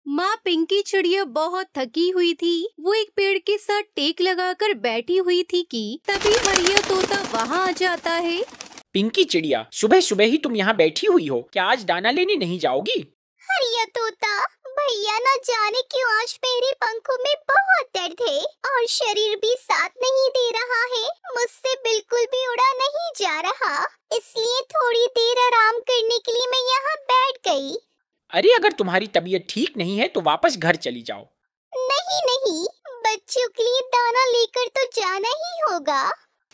माँ पिंकी चिड़िया बहुत थकी हुई थी। वो एक पेड़ के साथ टेक लगाकर बैठी हुई थी कि तभी हरिया तोता वहाँ आ जाता है। पिंकी चिड़िया, सुबह सुबह ही तुम यहाँ बैठी हुई हो, क्या आज दाना लेने नहीं जाओगी? हरिया तोता, भैया न जाने क्यों आज मेरे पंखों में बहुत दर्द है और शरीर भी साथ नहीं दे रहा है। मुझसे बिल्कुल भी उड़ा नहीं जा रहा, इसलिए थोड़ी देर आराम करने के लिए मैं यहाँ बैठ गई। अरे अगर तुम्हारी तबीयत ठीक नहीं है तो वापस घर चली जाओ। नहीं नहीं, बच्चों के लिए दाना लेकर तो जाना ही होगा।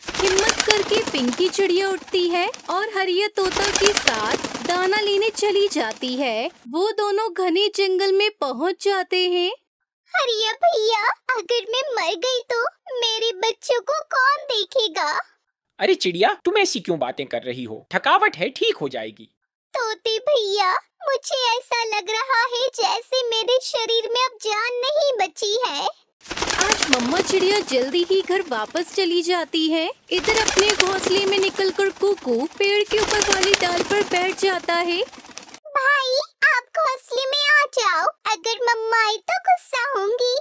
हिम्मत करके पिंकी चिड़िया उठती है और हरिया तोता के साथ दाना लेने चली जाती है। वो दोनों घने जंगल में पहुँच जाते हैं। हरिया भैया, अगर मैं मर गई तो मेरे बच्चों को कौन देखेगा? अरे चिड़िया, तुम ऐसी क्यों बातें कर रही हो? थकावट है, ठीक हो जाएगी। तोते भैया, मुझे ऐसा लग रहा है जैसे मेरे शरीर में अब जान नहीं बची है। आज मम्मा चिड़िया जल्दी ही घर वापस चली जाती है। इधर अपने घोंसले में निकलकर कुकू पेड़ के ऊपर वाली डाल पर बैठ जाता है। भाई, आप घोंसले में आ जाओ, अगर मम्मा आई तो गुस्सा होंगी।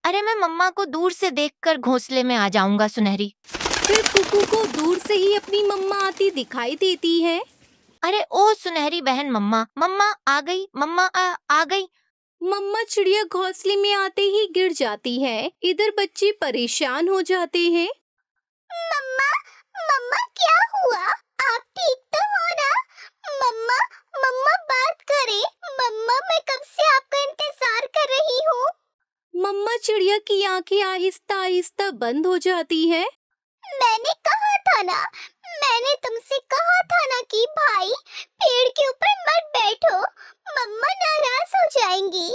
अरे मैं मम्मा को दूर से देखकर घोंसले में आ जाऊंगा सुनहरी। फिर कुकू को दूर से ही अपनी मम्मा आती दिखाई देती है। अरे ओ सुनहरी बहन, मम्मा मम्मा आ गई, मम्मा आ गई। मम्मा चिड़िया घोंसले में आते ही गिर जाती है। इधर बच्चे परेशान हो जाते हैं। मम्मा, मम्मा क्या हुआ? आप ठीक तो हो ना? मम्मा, मम्मा बात करें। मम्मा, मैं कब से आपका इंतजार कर रही हूँ। मम्मा चिड़िया की आंखें आहिस्ता आहिस्ता बंद हो जाती है। मैंने कहा था ना, मैंने तुमसे कहा था ना कि भाई पेड़ के ऊपर मत बैठो, मम्मा नाराज हो जाएंगी।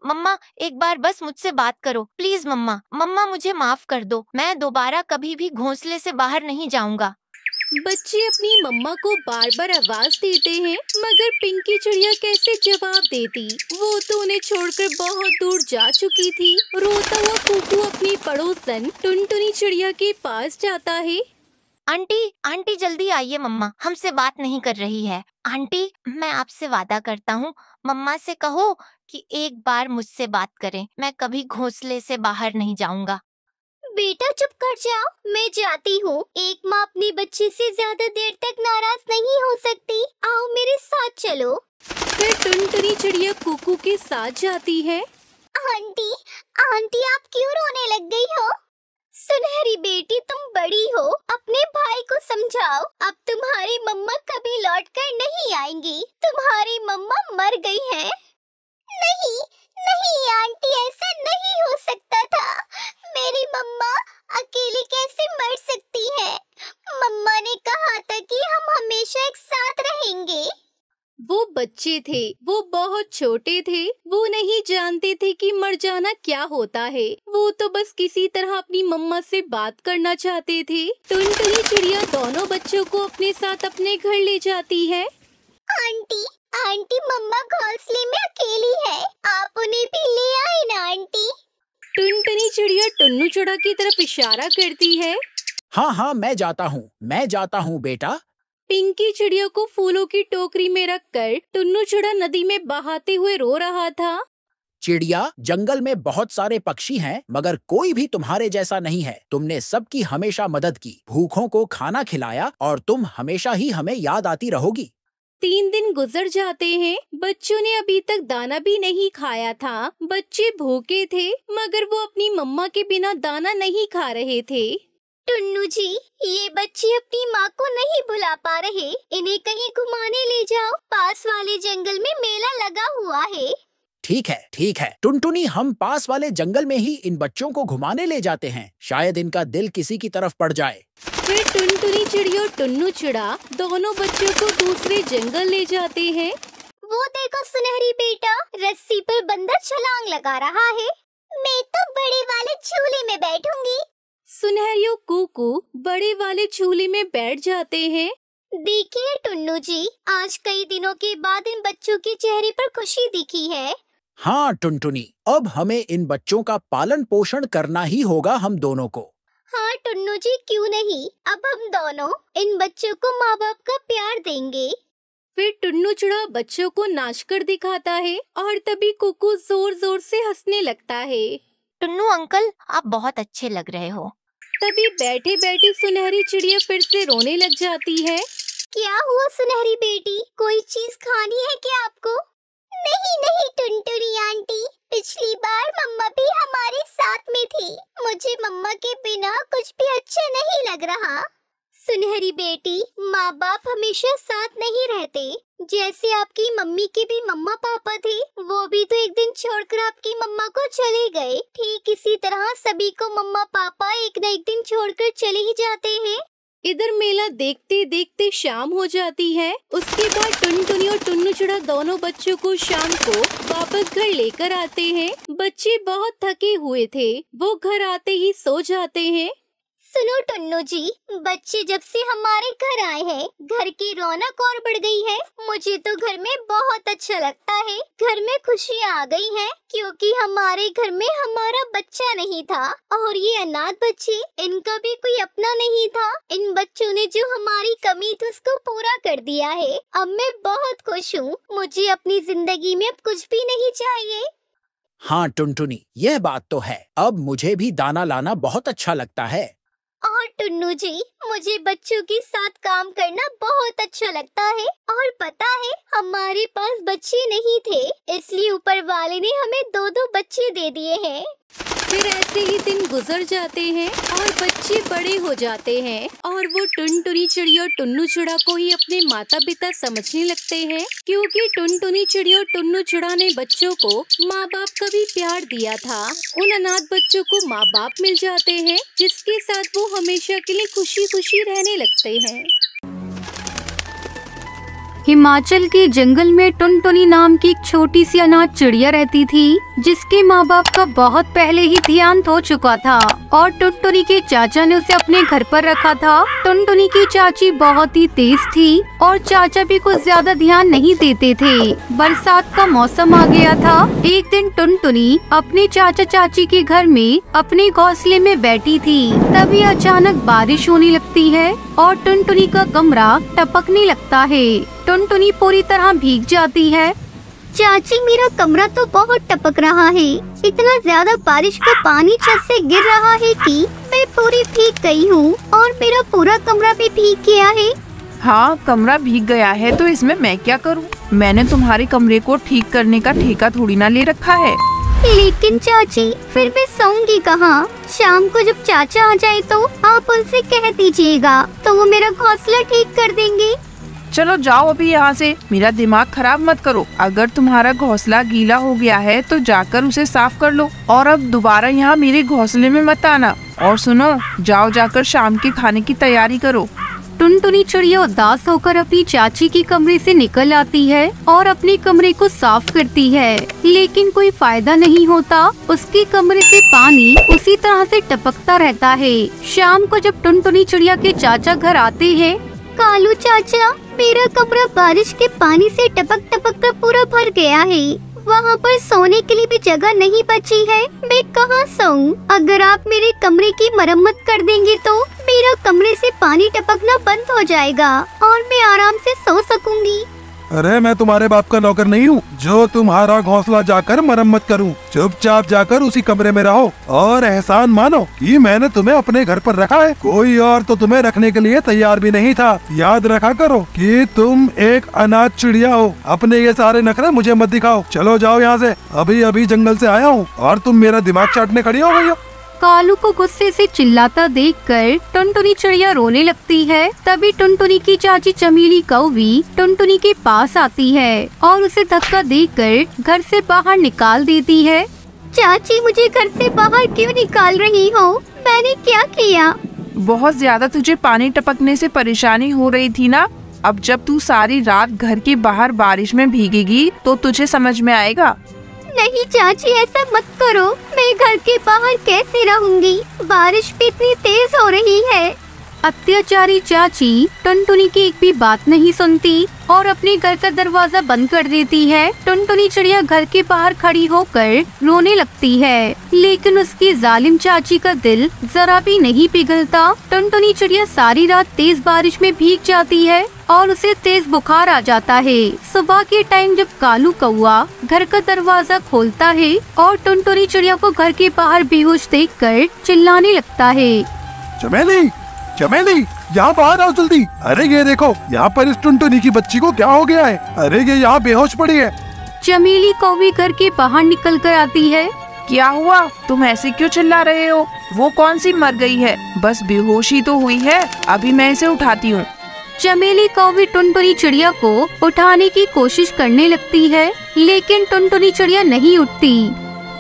मम्मा एक बार बस मुझसे बात करो प्लीज। मम्मा मम्मा मुझे माफ कर दो, मैं दोबारा कभी भी घोंसले से बाहर नहीं जाऊंगा। बच्चे अपनी मम्मा को बार बार आवाज देते हैं, मगर पिंकी चिड़िया कैसे जवाब देती? वो तो उन्हें छोड़कर बहुत दूर जा चुकी थी। रोता हुआ कुकू अपनी पड़ोसन टुनटुनी चिड़िया के पास जाता है। आंटी आंटी जल्दी आइए, मम्मा हमसे बात नहीं कर रही है। आंटी, मैं आपसे वादा करता हूँ, मम्मा से कहो कि एक बार मुझसे बात करें, मैं कभी घोंसले से बाहर नहीं जाऊंगा। बेटा चुप कर जाओ, मैं जाती हूँ। एक माँ अपनी बच्ची से ज्यादा देर तक नाराज नहीं हो सकती। आओ मेरे साथ चलो। फिर टुनटुनी चिड़िया कुकू के साथ जाती है। आंटी, आंटी आप क्यों रोने लग गई हो? सुनहरी बेटी, तुम बड़ी हो, अपने भाई को समझाओ। अब तुम्हारी मम्मा कभी लौट कर नहीं आएंगी। तुम्हारी मम्मा मर गई है। नहीं नहीं आंटी, ऐसा नहीं हो सकता था। मेरी मम्मा अकेली कैसे मर सकती है? मम्मा ने कहा था कि हम हमेशा एक साथ रहेंगे। वो बच्चे थे, वो बहुत छोटे थे। वो नहीं जानते थे कि मर जाना क्या होता है। वो तो बस किसी तरह अपनी मम्मा से बात करना चाहते थे। टुनटुनी चिड़िया दोनों बच्चों को अपने साथ अपने घर ले जाती है। आंटी, आंटी मम्मा घोंसले में अकेली है, आप उन्हें भी ले आए ना आंटी। टुनटुनी चिड़िया टुन्नू चिड़ा की तरफ इशारा करती है। हाँ हाँ, मैं जाता हूँ बेटा। पिंकी चिड़िया को फूलों की टोकरी में रखकर टुन्नू चिड़ा नदी में बहाते हुए रो रहा था। चिड़िया, जंगल में बहुत सारे पक्षी हैं, मगर कोई भी तुम्हारे जैसा नहीं है। तुमने सबकी हमेशा मदद की, भूखों को खाना खिलाया और तुम हमेशा ही हमें याद आती रहोगी। 3 दिन गुजर जाते हैं। बच्चों ने अभी तक दाना भी नहीं खाया था। बच्चे भूखे थे, मगर वो अपनी मम्मा के बिना दाना नहीं खा रहे थे। टुन्नू जी, ये बच्चे अपनी माँ को नहीं भुला पा रहे। इन्हें कहीं घुमाने ले जाओ, पास वाले जंगल में मेला लगा हुआ है। ठीक है टुनटुनी, हम पास वाले जंगल में ही इन बच्चों को घुमाने ले जाते हैं। शायद इनका दिल किसी की तरफ पड़ जाए। फिर टुनटुनी चिड़िया और टुन्नू चिड़ा दोनों बच्चों को दूसरे जंगल ले जाते हैं। वो देखो सुनहरी बेटा, रस्सी पर बंदर छलांग लगा रहा है। मैं तो बड़े वाले झूले में बैठूंगी। सुनहरी और कुकू बड़े वाले झूले में बैठ जाते हैं। देखिए टुन्नू जी, आज कई दिनों के बाद इन बच्चों के चेहरे पर खुशी दिखी है। हाँ टुनटुनी, अब हमें इन बच्चों का पालन पोषण करना ही होगा, हम दोनों को। हाँ टुन्नू जी, क्यों नहीं। अब हम दोनों इन बच्चों को माँ बाप का प्यार देंगे। फिर टुन्नू चिड़ा बच्चों को नाचकर दिखाता है और तभी कुकू जोर जोर से हंसने लगता है। टुन्नू अंकल, आप बहुत अच्छे लग रहे हो। तभी बैठे बैठे सुनहरी चिड़िया फिर से रोने लग जाती है। क्या हुआ सुनहरी बेटी, कोई चीज खानी है क्या आपको? नहीं नहीं टुनटुनी आंटी, पिछली बार मम्मा भी हमारे साथ में थी। मुझे मम्मा के बिना कुछ भी अच्छा नहीं लग रहा। सुनहरी बेटी, माँ बाप हमेशा साथ नहीं रहते। जैसे आपकी मम्मी के भी मम्मा पापा थे, वो भी तो एक दिन छोड़कर आपकी मम्मा को चले गए। ठीक इसी तरह सभी को मम्मा पापा एक न एक दिन छोड़कर चले ही जाते हैं। इधर मेला देखते देखते शाम हो जाती है। उसके बाद टुनटुनी और टुन्नू चिड़ा दोनों बच्चों को शाम को वापस घर लेकर आते हैं। बच्चे बहुत थके हुए थे, वो घर आते ही सो जाते हैं। सुनो टुन्नू जी, बच्चे जब से हमारे घर आए हैं, घर की रौनक और बढ़ गई है। मुझे तो घर में बहुत अच्छा लगता है। घर में खुशियाँ आ गई हैं, क्योंकि हमारे घर में हमारा बच्चा नहीं था। और ये अनाथ बच्चे, इनका भी कोई अपना नहीं था। इन बच्चों ने जो हमारी कमी थी उसको पूरा कर दिया है। अब मैं बहुत खुश हूँ। मुझे अपनी जिंदगी में अब कुछ भी नहीं चाहिए। हाँ टुनटुनी, यह बात तो है। अब मुझे भी दाना लाना बहुत अच्छा लगता है। और टुन्नू जी, मुझे बच्चों के साथ काम करना बहुत अच्छा लगता है। और पता है, हमारे पास बच्चे नहीं थे, इसलिए ऊपर वाले ने हमें 2-2 बच्चे दे दिए हैं। फिर ऐसे ही दिन गुजर जाते हैं और बच्चे बड़े हो जाते हैं और वो टुनटुनी चिड़िया और टुन्नू चिड़ा को ही अपने माता पिता समझने लगते हैं, क्योंकि टुनटुनी चिड़िया और टुन्नू चिड़ा ने बच्चों को माँ बाप का भी प्यार दिया था। उन अनाथ बच्चों को माँ बाप मिल जाते हैं, जिसके साथ वो हमेशा के लिए खुशी खुशी रहने लगते हैं। हिमाचल के जंगल में टुनटुनी नाम की एक छोटी सी अनाथ चिड़िया रहती थी, जिसके माँ बाप का बहुत पहले ही देहांत हो चुका था और टुनटुनी के चाचा ने उसे अपने घर पर रखा था। टुनटुनी की चाची बहुत ही तेज थी और चाचा भी कुछ ज्यादा ध्यान नहीं देते थे। बरसात का मौसम आ गया था। एक दिन टुनटुनी अपने चाचा चाची के घर में अपने घोंसले में बैठी थी। तभी अचानक बारिश होने लगती है और टुनटुनी का कमरा टपकने लगता है। टुनटुनी पूरी तरह भीग जाती है। चाची, मेरा कमरा तो बहुत टपक रहा है। इतना ज्यादा बारिश का पानी छत से गिर रहा है कि मैं पूरी भीग गई हूँ और मेरा पूरा कमरा भी भीग गया है। हाँ, कमरा भीग गया है तो इसमें मैं क्या करूँ? मैंने तुम्हारे कमरे को ठीक करने का ठेका थोड़ी ना ले रखा है। लेकिन चाची, फिर मैं सोऊंगी कहाँ? शाम को जब चाचा आ जाए तो आप उनसे कह दीजिएगा, तो वो मेरा घोंसला ठीक कर देंगे। चलो जाओ अभी यहाँ से, मेरा दिमाग खराब मत करो। अगर तुम्हारा घोंसला गीला हो गया है तो जाकर उसे साफ कर लो और अब दोबारा यहाँ मेरे घोंसले में मत आना। और सुनो, जाओ जाकर शाम के खाने की तैयारी करो। टुनटुनी चिड़िया उदास होकर अपनी चाची के कमरे से निकल आती है और अपने कमरे को साफ करती है, लेकिन कोई फायदा नहीं होता। उसके कमरे से पानी उसी तरह से टपकता रहता है। शाम को जब टुनटुनी चिड़िया के चाचा घर आते हैं, कालू चाचा, मेरा कमरा बारिश के पानी से टपक टपक कर पूरा भर गया है। वहाँ पर सोने के लिए भी जगह नहीं बची है। मैं कहाँ सोऊं? अगर आप मेरे कमरे की मरम्मत कर देंगे तो मेरा कमरे से पानी टपकना बंद हो जाएगा और मैं आराम से सो सकूंगी। अरे मैं तुम्हारे बाप का नौकर नहीं हूँ जो तुम्हारा घोंसला जाकर मरम्मत करूँ। चुपचाप जाकर उसी कमरे में रहो और एहसान मानो कि मैंने तुम्हें अपने घर पर रखा है। कोई और तो तुम्हें रखने के लिए तैयार भी नहीं था। याद रखा करो कि तुम एक अनाथ चिड़िया हो। अपने ये सारे नखरे मुझे मत दिखाओ। चलो जाओ यहाँ से, अभी अभी जंगल से आया हूँ और तुम मेरा दिमाग चाटने खड़ी हो गई हो। कालू को गुस्से से चिल्लाता देखकर टुनटुनी चिड़िया रोने लगती है। तभी टुनटुनी की चाची चमेली कौवी टुनटुनी के पास आती है और उसे धक्का देकर घर से बाहर निकाल देती है। चाची, मुझे घर से बाहर क्यों निकाल रही हो? मैंने क्या किया? बहुत ज्यादा तुझे पानी टपकने से परेशानी हो रही थी ना। अब जब तू सारी रात घर के बाहर बारिश में भीगेगी तो तुझे समझ में आएगा। नहीं चाची, ऐसा मत करो। मैं घर के बाहर कैसे रहूंगी? बारिश भी इतनी तेज हो रही है। अत्याचारी चाची टुनटुनी की एक भी बात नहीं सुनती और अपने घर का दरवाजा बंद कर देती है। टुनटुनी चिड़िया घर के बाहर खड़ी होकर रोने लगती है, लेकिन उसकी जालिम चाची का दिल जरा भी नहीं पिघलता। टुनटुनी चिड़िया सारी रात तेज बारिश में भीग जाती है और उसे तेज बुखार आ जाता है। सुबह के टाइम जब कालू कौआ घर का दरवाजा खोलता है और टुनटुनी चिड़िया को घर के बाहर बेहोश देखकर चिल्लाने लगता है। चमेली, चमेली, यहाँ बाहर आओ जल्दी। अरे ये देखो, यहाँ पर इस टुनटुनी की बच्ची को क्या हो गया है। अरे ये यहाँ बेहोश पड़ी है। चमेली कौवी घर के बाहर निकल कर आती है। क्या हुआ? तुम ऐसे क्यों चिल्ला रहे हो? वो कौन सी मर गई है? बस बेहोशी तो हुई है, अभी मैं इसे उठाती हूँ। चमेली कौवी टुनटुनी चिड़िया को उठाने की कोशिश करने लगती है, लेकिन टुनटुनी चिड़िया नहीं उठती।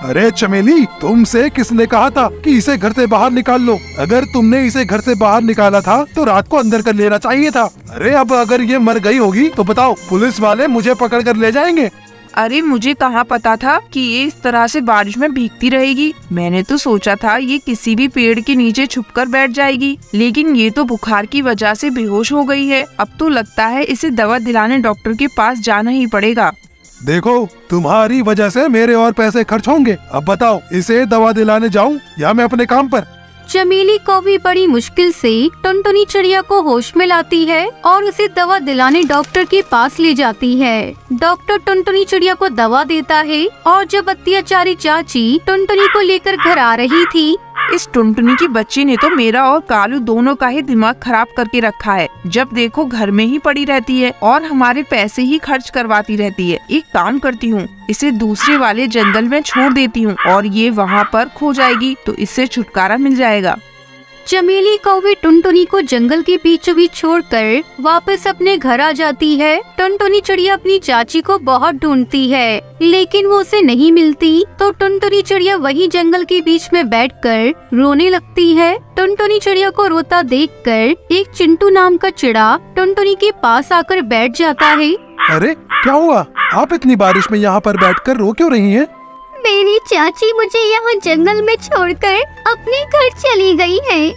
अरे चमेली, तुमसे किसने कहा था कि इसे घर से बाहर निकाल लो? अगर तुमने इसे घर से बाहर निकाला था तो रात को अंदर कर लेना चाहिए था। अरे अब अगर ये मर गई होगी तो बताओ, पुलिस वाले मुझे पकड़ कर ले जाएंगे। अरे मुझे कहाँ पता था कि ये इस तरह से बारिश में भीगती रहेगी। मैंने तो सोचा था ये किसी भी पेड़ के नीचे छुपकर बैठ जाएगी, लेकिन ये तो बुखार की वजह से बेहोश हो गई है। अब तो लगता है इसे दवा दिलाने डॉक्टर के पास जाना ही पड़ेगा। देखो, तुम्हारी वजह से मेरे और पैसे खर्च होंगे। अब बताओ, इसे दवा दिलाने जाऊं या मैं अपने काम पर? चमेली कौवी बड़ी मुश्किल से टुनटुनी चिड़िया को होश में लाती है और उसे दवा दिलाने डॉक्टर के पास ले जाती है। डॉक्टर टुनटुनी चिड़िया को दवा देता है और जब अत्याचारी चाची टुनटुनी को लेकर घर आ रही थी, इस टुनटुनी की बच्ची ने तो मेरा और कालू दोनों का ही दिमाग खराब करके रखा है। जब देखो घर में ही पड़ी रहती है और हमारे पैसे ही खर्च करवाती रहती है। एक काम करती हूँ, इसे दूसरे वाले जंगल में छोड़ देती हूँ और ये वहाँ पर खो जाएगी तो इससे छुटकारा मिल जाएगा। चमेली कौवी टुनटुनी को जंगल के बीचों बीच छोड़कर वापस अपने घर आ जाती है। टुनटुनी चिड़िया अपनी चाची को बहुत ढूंढती है, लेकिन वो उसे नहीं मिलती, तो टुनटुनी चिड़िया वही जंगल के बीच में बैठकर रोने लगती है। टुनटुनी चिड़िया को रोता देखकर एक चिंटू नाम का चिड़ा टुनटुनी के पास आकर बैठ जाता है। अरे क्या हुआ? आप इतनी बारिश में यहाँ पर बैठकर रो क्यों रही हैं? मेरी चाची मुझे यहाँ जंगल में छोड़कर अपने घर चली गई है।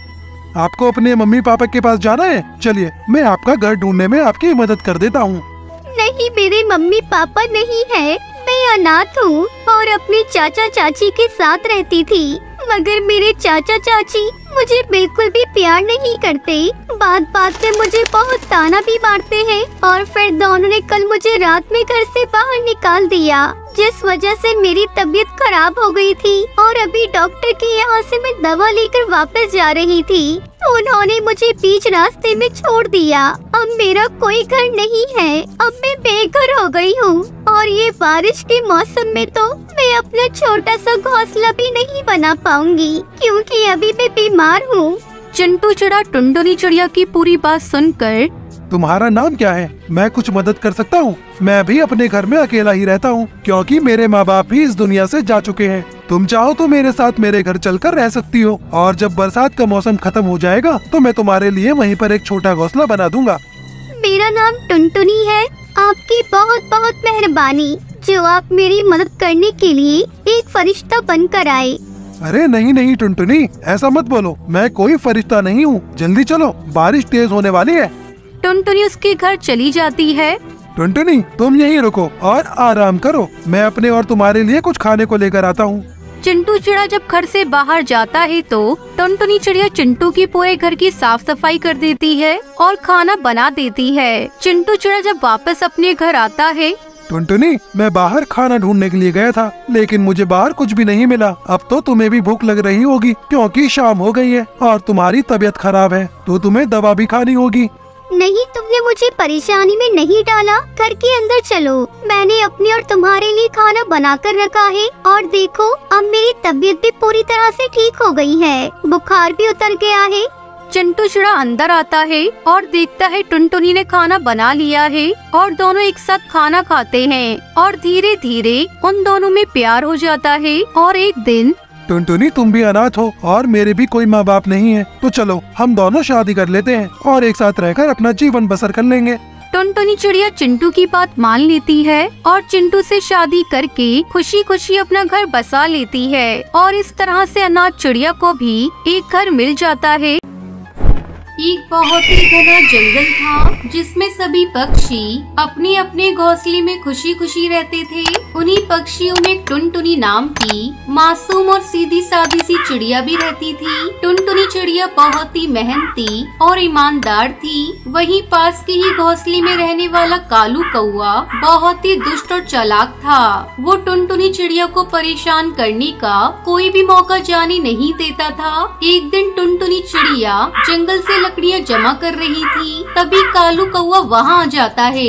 आपको अपने मम्मी पापा के पास जाना है? चलिए, मैं आपका घर ढूंढने में आपकी मदद कर देता हूँ। नहीं, मेरे मम्मी पापा नहीं है। मैं अनाथ हूँ और अपने चाचा चाची के साथ रहती थी, मगर मेरे चाचा चाची मुझे बिल्कुल भी प्यार नहीं करते। बात बात में मुझे बहुत ताना भी मारते हैं और फिर दोनों ने कल मुझे रात में घर से बाहर निकाल दिया, जिस वजह से मेरी तबीयत खराब हो गई थी। और अभी डॉक्टर के यहाँ से मैं दवा लेकर वापस जा रही थी तो उन्होंने मुझे बीच रास्ते में छोड़ दिया। अब मेरा कोई घर नहीं है, अब मैं बेघर हो गई हूँ और ये बारिश के मौसम में तो मैं अपना छोटा सा घोंसला भी नहीं बना पाऊंगी क्योंकि अभी मैं बीमार हूँ। चिंटू चिड़ा टुनटुनी चिड़िया की पूरी बात सुनकर, तुम्हारा नाम क्या है? मैं कुछ मदद कर सकता हूँ। मैं भी अपने घर में अकेला ही रहता हूँ क्योंकि मेरे माँ बाप भी इस दुनिया से जा चुके हैं। तुम चाहो तो मेरे साथ मेरे घर चलकर रह सकती हो और जब बरसात का मौसम खत्म हो जाएगा तो मैं तुम्हारे लिए वहीं पर एक छोटा घोंसला बना दूंगा। मेरा नाम टुनटुनी है। आपकी बहुत बहुत मेहरबानी जो आप मेरी मदद करने के लिए एक फरिश्ता बनकर आए। अरे नहीं नहीं टुनटुनी, ऐसा मत बोलो, मैं कोई फरिश्ता नहीं हूँ। जल्दी चलो, बारिश तेज होने वाली है। टुनटुनी उसके घर चली जाती है। टुनटुनी, तुम यहीं रुको और आराम करो, मैं अपने और तुम्हारे लिए कुछ खाने को लेकर आता हूँ। चिंटू चिड़ा जब घर से बाहर जाता है तो टुनटुनी चिड़िया चिंटू की पूरे घर की साफ सफाई कर देती है और खाना बना देती है। चिंटू चिड़ा जब वापस अपने घर आता है, टुनटुनी, मैं बाहर खाना ढूंढने के लिए गया था लेकिन मुझे बाहर कुछ भी नहीं मिला। अब तो तुम्हें भी भूख लग रही होगी क्योंकि शाम हो गई है और तुम्हारी तबीयत खराब है तो तुम्हें दवा भी खानी होगी। नहीं, तुमने मुझे परेशानी में नहीं डाला। घर के अंदर चलो, मैंने अपने और तुम्हारे लिए खाना बना कर रखा है और देखो अब मेरी तबीयत भी पूरी तरह से ठीक हो गई है, बुखार भी उतर गया है। चिंटू चिड़ा अंदर आता है और देखता है टुनटुनी ने खाना बना लिया है और दोनों एक साथ खाना खाते हैं और धीरे धीरे उन दोनों में प्यार हो जाता है। और एक दिन, टुनटुनी, तुम भी अनाथ हो और मेरे भी कोई माँ बाप नहीं है, तो चलो हम दोनों शादी कर लेते हैं और एक साथ रहकर अपना जीवन बसर कर लेंगे। टुनटुनी चिड़िया चिंटू की बात मान लेती है और चिंटू से शादी करके खुशी खुशी अपना घर बसा लेती है और इस तरह से अनाथ चिड़िया को भी एक घर मिल जाता है। एक बहुत ही घना जंगल था जिसमें सभी पक्षी अपने अपने घोंसले में खुशी खुशी रहते थे। उन्हीं पक्षियों में टुनटुनी नाम की मासूम और सीधी सादी सी चिड़िया भी रहती थी। टुनटुनी चिड़िया बहुत ही मेहनती और ईमानदार थी। वहीं पास के ही घोंसले में रहने वाला कालू कौआ बहुत ही दुष्ट और चालाक था। वो टुनटुनी चिड़िया को परेशान करने का कोई भी मौका जाने नहीं देता था। एक दिन टुनटुनी चिड़िया जंगल से लकड़ियाँ जमा कर रही थी, तभी कालू कौआ वहाँ आ जाता है।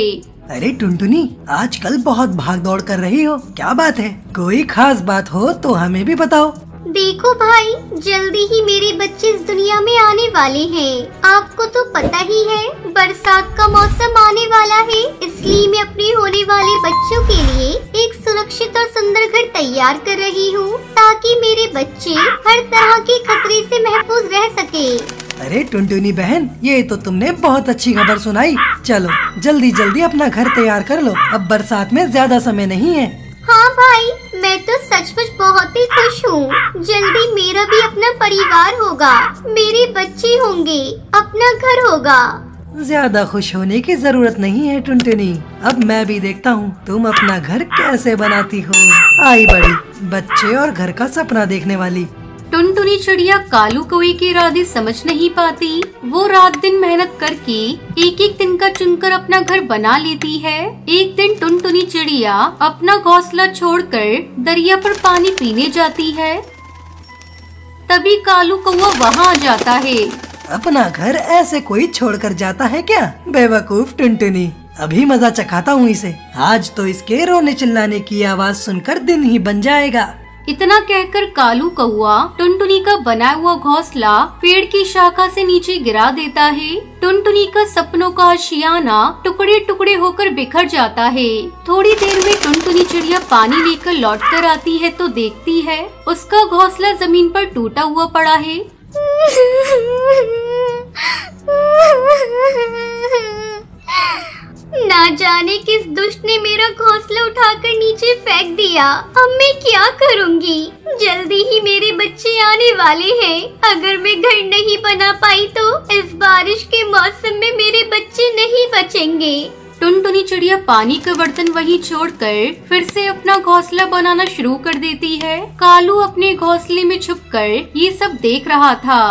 अरे टुनटुनी, आजकल बहुत भाग दौड़ कर रही हो, क्या बात है? कोई खास बात हो तो हमें भी बताओ। देखो भाई, जल्दी ही मेरे बच्चे इस दुनिया में आने वाले हैं। आपको तो पता ही है, बरसात का मौसम आने वाला है, इसलिए मैं अपने होने वाले बच्चों के लिए एक सुरक्षित और सुंदर घर तैयार कर रही हूँ, ताकि मेरे बच्चे हर तरह के खतरे से महफूज रह सके। अरे टुनटुनी बहन, ये तो तुमने बहुत अच्छी खबर सुनाई। चलो जल्दी जल्दी अपना घर तैयार कर लो, अब बरसात में ज्यादा समय नहीं है। हाँ भाई, मैं तो सचमुच बहुत ही खुश हूँ। जल्दी मेरा भी अपना परिवार होगा, मेरे बच्चे होंगे, अपना घर होगा। ज्यादा खुश होने की जरूरत नहीं है टुनटुनी, अब मैं भी देखता हूँ तुम अपना घर कैसे बनाती हो। आई बड़ी बच्चे और घर का सपना देखने वाली। टुनटुनी चिड़िया कालू कौवे के इरादे समझ नहीं पाती। वो रात दिन मेहनत करके एक एक तिनका चुनकर अपना घर बना लेती है। एक दिन टुनटुनी चिड़िया अपना घोंसला छोड़कर दरिया पर पानी पीने जाती है, तभी कालू कौवा वहाँ आ जाता है। अपना घर ऐसे कोई छोड़कर जाता है क्या? बेवकूफ टुनटुनी, अभी मजा चखाता हूँ इसे। आज तो इसके रोने चिल्लाने की आवाज सुनकर दिन ही बन जाएगा। इतना कहकर कालू कौआ टुनटुनी का बनाया हुआ घोंसला पेड़ की शाखा से नीचे गिरा देता है। टुनटुनी का सपनों का आशियाना टुकड़े टुकड़े होकर बिखर जाता है। थोड़ी देर में टुनटुनी चिड़िया पानी लेकर लौट कर आती है तो देखती है उसका घोंसला जमीन पर टूटा हुआ पड़ा है। ना जाने किस दुष्ट ने मेरा घोंसला उठाकर नीचे फेंक दिया। अब मैं क्या करूंगी? जल्दी ही मेरे बच्चे आने वाले हैं। अगर मैं घर नहीं बना पाई तो इस बारिश के मौसम में मेरे बच्चे नहीं बचेंगे। टुनटुनी चिड़िया पानी का बर्तन वहीं छोड़कर फिर से अपना घोंसला बनाना शुरू कर देती है। कालू अपने घोंसले में छुपकर ये सब देख रहा था।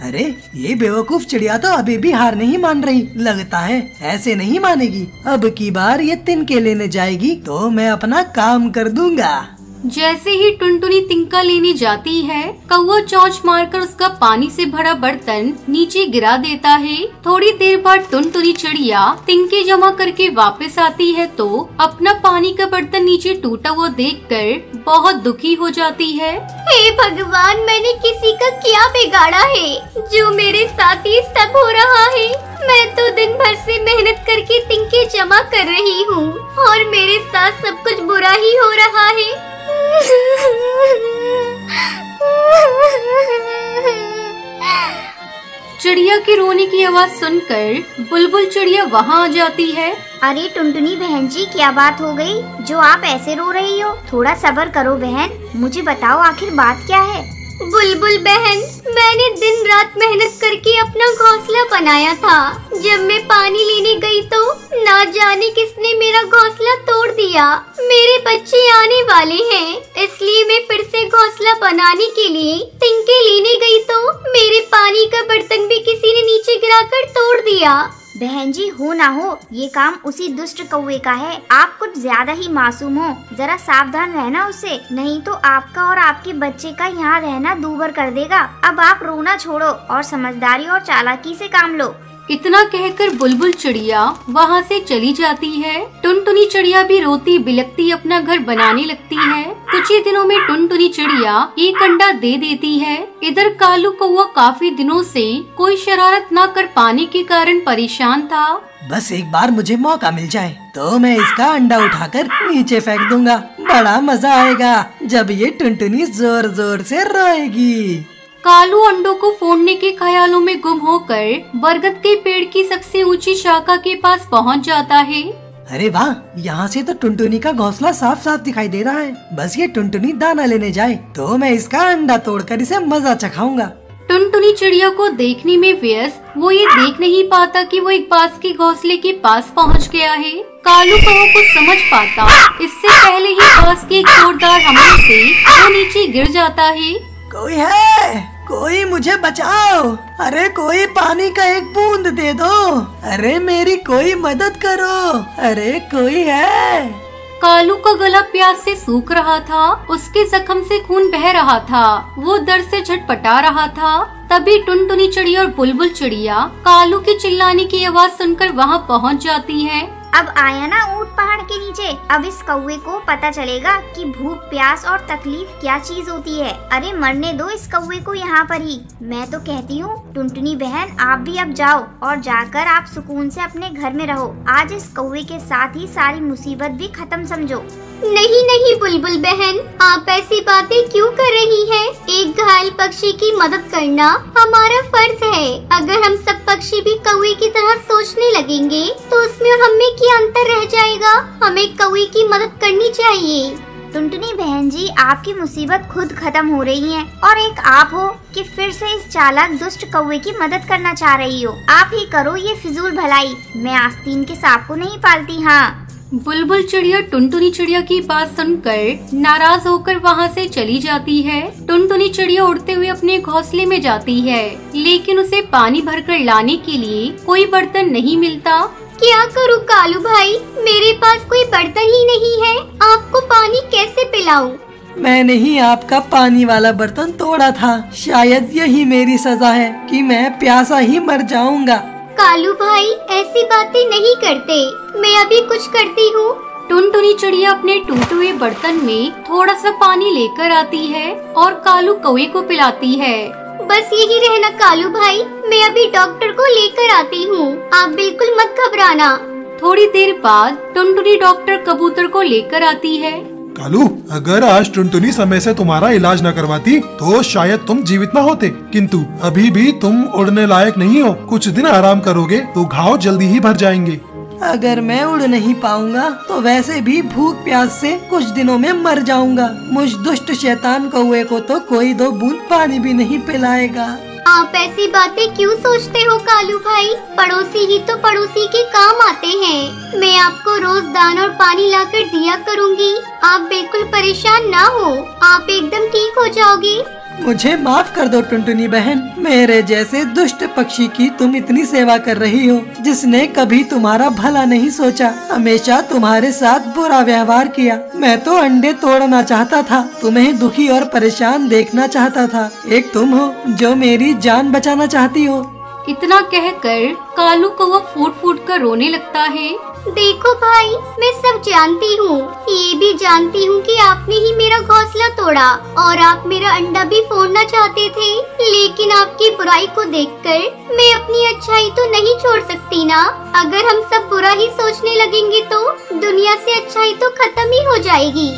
अरे ये बेवकूफ चिड़िया तो अभी भी हार नहीं मान रही, लगता है ऐसे नहीं मानेगी। अब की बार ये तिनके लेने जाएगी तो मैं अपना काम कर दूंगा। जैसे ही टुनटुनी तिनका लेने जाती है, कौवा चोंच मारकर उसका पानी से भरा बर्तन नीचे गिरा देता है। थोड़ी देर बाद टुनटुनी चिड़िया तिनके जमा करके वापस आती है तो अपना पानी का बर्तन नीचे टूटा हुआ देखकर बहुत दुखी हो जाती है। हे भगवान, मैंने किसी का क्या बिगाड़ा है जो मेरे साथ ये सब हो रहा है? मैं तो दिन भर से मेहनत करके तिनके जमा कर रही हूँ और मेरे साथ सब कुछ बुरा ही हो रहा है। चिड़िया के रोने की आवाज सुनकर बुलबुल चिड़िया वहाँ आ जाती है। अरे टुनटुनी बहन जी, क्या बात हो गई जो आप ऐसे रो रही हो? थोड़ा सब्र करो बहन, मुझे बताओ आखिर बात क्या है? बुलबुल बहन, मैंने दिन रात मेहनत करके अपना घोंसला बनाया था। जब मैं पानी लेने गई तो ना जाने किसने मेरा घोंसला तोड़ दिया। मेरे बच्चे आने वाले हैं, इसलिए मैं फिर से घोंसला बनाने के लिए तिनके लेने गई तो मेरे पानी का बर्तन भी किसी ने नीचे गिराकर तोड़ दिया। बहन जी, हो ना हो ये काम उसी दुष्ट कौवे का है। आप कुछ ज्यादा ही मासूम हो, जरा सावधान रहना उससे, नहीं तो आपका और आपके बच्चे का यहाँ रहना दूभर कर देगा। अब आप रोना छोड़ो और समझदारी और चालाकी से काम लो। इतना कहकर बुलबुल चिड़िया वहाँ से चली जाती है। टुनटुनी चिड़िया भी रोती बिलखती अपना घर बनाने लगती है। कुछ ही दिनों में टुनटुनी चिड़िया एक अंडा दे देती है। इधर कालू कौवा काफी दिनों से कोई शरारत न कर पाने के कारण परेशान था। बस एक बार मुझे मौका मिल जाए तो मैं इसका अंडा उठाकर नीचे फेंक दूंगा। बड़ा मजा आएगा जब ये टुनटुनी जोर जोर से रोएगी। कालू अंडों को फोड़ने के ख्यालों में गुम होकर बरगद के पेड़ की सबसे ऊंची शाखा के पास पहुंच जाता है। अरे वाह, यहाँ से तो टुनटुनी का घोंसला साफ साफ दिखाई दे रहा है। बस ये टुनटुनी दाना लेने जाए तो मैं इसका अंडा तोड़कर इसे मजा चखाऊंगा। टुनटुनी चिड़िया को देखने में व्यस्त वो ये देख नहीं पाता कि वो एक बांस के घोंसले के पास पहुंच गया है। कालू कौवा को समझ पाता इससे पहले ही बांस के एक जोरदार हमले से वो नीचे गिर जाता है। कोई है? कोई मुझे बचाओ! अरे कोई पानी का एक बूंद दे दो! अरे मेरी कोई मदद करो! अरे कोई है? कालू का गला प्यास से सूख रहा था, उसके जख्म से खून बह रहा था, वो दर्द से झटपटा रहा था। तभी टुनटुनी चिड़िया और बुलबुल चिड़िया कालू की चिल्लाने की आवाज सुनकर वहाँ पहुँच जाती हैं। अब आया ना ऊंट पहाड़ के नीचे, अब इस कौवे को पता चलेगा कि भूख, प्यास और तकलीफ क्या चीज होती है। अरे मरने दो इस कौवे को यहाँ पर ही। मैं तो कहती हूँ टुनटुनी बहन आप भी अब जाओ और जाकर आप सुकून से अपने घर में रहो। आज इस कौवे के साथ ही सारी मुसीबत भी खत्म समझो। नहीं नहीं बुलबुल बहन, आप ऐसी बातें क्यों कर रही हैं? एक घायल पक्षी की मदद करना हमारा फर्ज है। अगर हम सब पक्षी भी कौवे की तरह सोचने लगेंगे तो उसमें और हमें क्या अंतर रह जाएगा? हमें कौवे की मदद करनी चाहिए। टुनटुनी बहन जी, आपकी मुसीबत खुद खत्म हो रही है और एक आप हो कि फिर से इस चालाक दुष्ट कौवे की मदद करना चाह रही हो। आप ही करो ये फिजूल भलाई। मैं आस्तीन के सांप को नहीं पालती। हाँ। बुलबुल चिड़िया टुनटुनी चिड़िया की बात सुनकर नाराज होकर वहाँ से चली जाती है। टुनटुनी चिड़िया उड़ते हुए अपने घोंसले में जाती है, लेकिन उसे पानी भरकर लाने के लिए कोई बर्तन नहीं मिलता। क्या करूँ कालू भाई, मेरे पास कोई बर्तन ही नहीं है। आपको पानी कैसे पिलाऊं? मैंने ही आपका पानी वाला बर्तन तोड़ा था। शायद यही मेरी सजा है कि मैं प्यासा ही मर जाऊंगा। कालू भाई ऐसी बातें नहीं करते, मैं अभी कुछ करती हूँ। टुनटुनी चिड़िया अपने टूटे हुए बर्तन में थोड़ा सा पानी लेकर आती है और कालू कौवे को पिलाती है। बस यही रहना कालू भाई, मैं अभी डॉक्टर को लेकर आती हूँ। आप बिल्कुल मत घबराना। थोड़ी देर बाद टुनटुनी डॉक्टर कबूतर को लेकर आती है। कालू, अगर आज टुनटुनी समय से तुम्हारा इलाज न करवाती तो शायद तुम जीवित न होते, किंतु अभी भी तुम उड़ने लायक नहीं हो। कुछ दिन आराम करोगे तो घाव जल्दी ही भर जाएंगे। अगर मैं उड़ नहीं पाऊंगा तो वैसे भी भूख प्यास से कुछ दिनों में मर जाऊंगा। मुझ दुष्ट शैतान कौवे को तो कोई 2 बूंद पानी भी नहीं पिलाएगा। आप ऐसी बातें क्यों सोचते हो कालू भाई? पड़ोसी ही तो पड़ोसी के काम आते हैं। मैं आपको रोज दाना और पानी लाकर दिया करूँगी। आप बिल्कुल परेशान ना हो, आप एकदम ठीक हो जाओगे। मुझे माफ कर दो टुनटुनी बहन, मेरे जैसे दुष्ट पक्षी की तुम इतनी सेवा कर रही हो, जिसने कभी तुम्हारा भला नहीं सोचा, हमेशा तुम्हारे साथ बुरा व्यवहार किया। मैं तो अंडे तोड़ना चाहता था, तुम्हें दुखी और परेशान देखना चाहता था। एक तुम हो जो मेरी जान बचाना चाहती हो। इतना कहकर कालू कौवा फूट फूट कर रोने लगता है। देखो भाई, मैं सब जानती हूँ, ये भी जानती हूँ कि आपने ही मेरा घोंसला तोड़ा और आप मेरा अंडा भी फोड़ना चाहते थे, लेकिन आपकी बुराई को देखकर मैं अपनी अच्छाई तो नहीं छोड़ सकती ना। अगर हम सब बुरा ही सोचने लगेंगे तो दुनिया से अच्छाई तो खत्म ही हो जाएगी।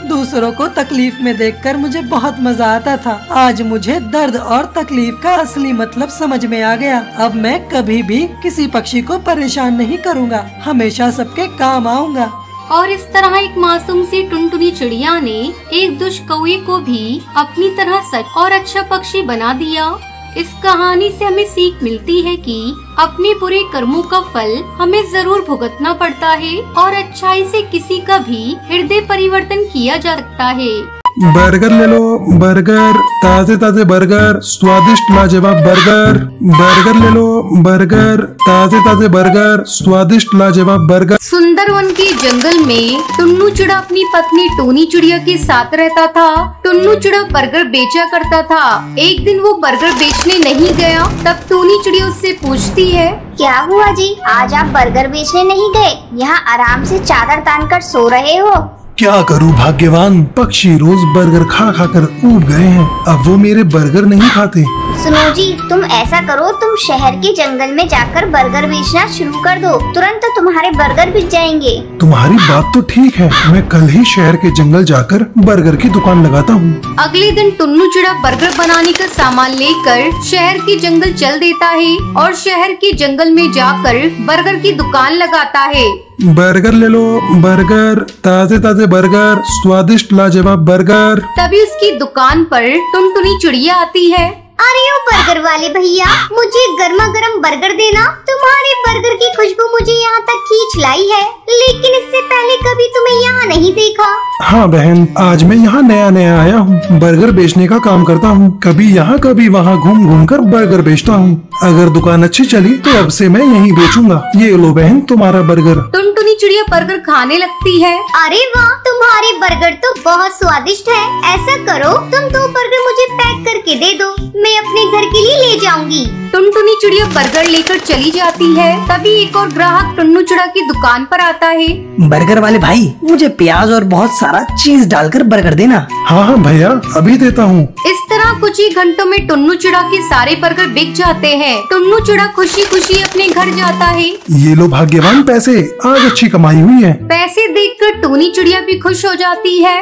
दूसरों को तकलीफ में देखकर मुझे बहुत मजा आता था। आज मुझे दर्द और तकलीफ का असली मतलब समझ में आ गया। अब मैं कभी भी किसी पक्षी को परेशान नहीं करूँगा, हमेशा सबके काम आऊँगा। और इस तरह एक मासूम सी टुनटुनी चिड़िया ने एक दुष्ट कौवे को भी अपनी तरह सच और अच्छा पक्षी बना दिया। इस कहानी से हमें सीख मिलती है कि अपने बुरे कर्मों का फल हमें जरूर भुगतना पड़ता है और अच्छाई से किसी का भी हृदय परिवर्तन किया जा सकता है। बर्गर ले लो, बर्गर, ताजे ताजे बर्गर, स्वादिष्ट लाजवाब बर्गर। बर्गर ले लो, बर्गर, ताजे ताजे बर्गर, स्वादिष्ट लाजवाब बर्गर। सुंदरवन के जंगल में टुन्नू चिड़ा अपनी पत्नी टोनी चिड़िया के साथ रहता था। टुन्नू चिड़ा बर्गर बेचा करता था। एक दिन वो बर्गर बेचने नहीं गया, तब टोनी चिड़िया उससे पूछती है, क्या हुआ जी, आज आप बर्गर बेचने नहीं गए? यहाँ आराम से चादर तान कर सो रहे हो। क्या करूं भाग्यवान, पक्षी रोज बर्गर खा खा कर ऊब गए हैं, अब वो मेरे बर्गर नहीं खाते। सुनो जी, तुम ऐसा करो, तुम शहर के जंगल में जाकर बर्गर बेचना शुरू कर दो, तुरंत तुम्हारे बर्गर बिक जाएंगे। तुम्हारी बात तो ठीक है, मैं कल ही शहर के जंगल जाकर बर्गर की दुकान लगाता हूँ। अगले दिन टुन्नू चिड़ा बर्गर बनाने का सामान लेकर शहर के जंगल चल देता है और शहर के जंगल में जाकर बर्गर की दुकान लगाता है। बर्गर ले लो, बर्गर, ताजे ताजे बर्गर, स्वादिष्ट लाजवाब बर्गर। तभी उसकी दुकान पर टुनटुनी चिड़िया आती है। अरे ओ बर्गर वाले भैया, मुझे गर्मा गर्म बर्गर देना। तुम्हारे बर्गर की खुशबू मुझे यहाँ तक खींच लाई है, लेकिन इससे पहले कभी तुम्हें यहाँ नहीं देखा। हाँ बहन, आज मैं यहाँ नया नया आया हूँ। बर्गर बेचने का काम करता हूँ, कभी यहाँ कभी वहाँ घूम घूम कर बर्गर बेचता हूँ। अगर दुकान अच्छी चली तो अब से मैं यहीं बेचूंगा। ये लो बहन तुम्हारा बर्गर। टुनटुनी चिड़िया बर्गर खाने लगती है। अरे वाह, तुम्हारे बर्गर तो बहुत स्वादिष्ट है। ऐसा करो, तुम 2 बर्गर मुझे पैक करके दे दो, मैं अपने घर के लिए ले जाऊंगी। टुनटुनी चिड़िया बर्गर लेकर चली जाती है। तभी एक और ग्राहक टुन्नू चिड़ा की दुकान पर आता है। बर्गर वाले भाई, मुझे प्याज और बहुत सारा चीज डालकर बर्गर देना। हाँ हाँ भैया, अभी देता हूँ। इस तरह कुछ ही घंटों में टुन्नू चिड़ा के सारे बर्गर बिक जाते हैं। टुन्नू चिड़ा खुशी खुशी अपने घर जाता है। ये लो भाग्यवान पैसे, आज अच्छी कमाई हुई है। पैसे देखकर टूनी चिड़िया भी खुश हो जाती है।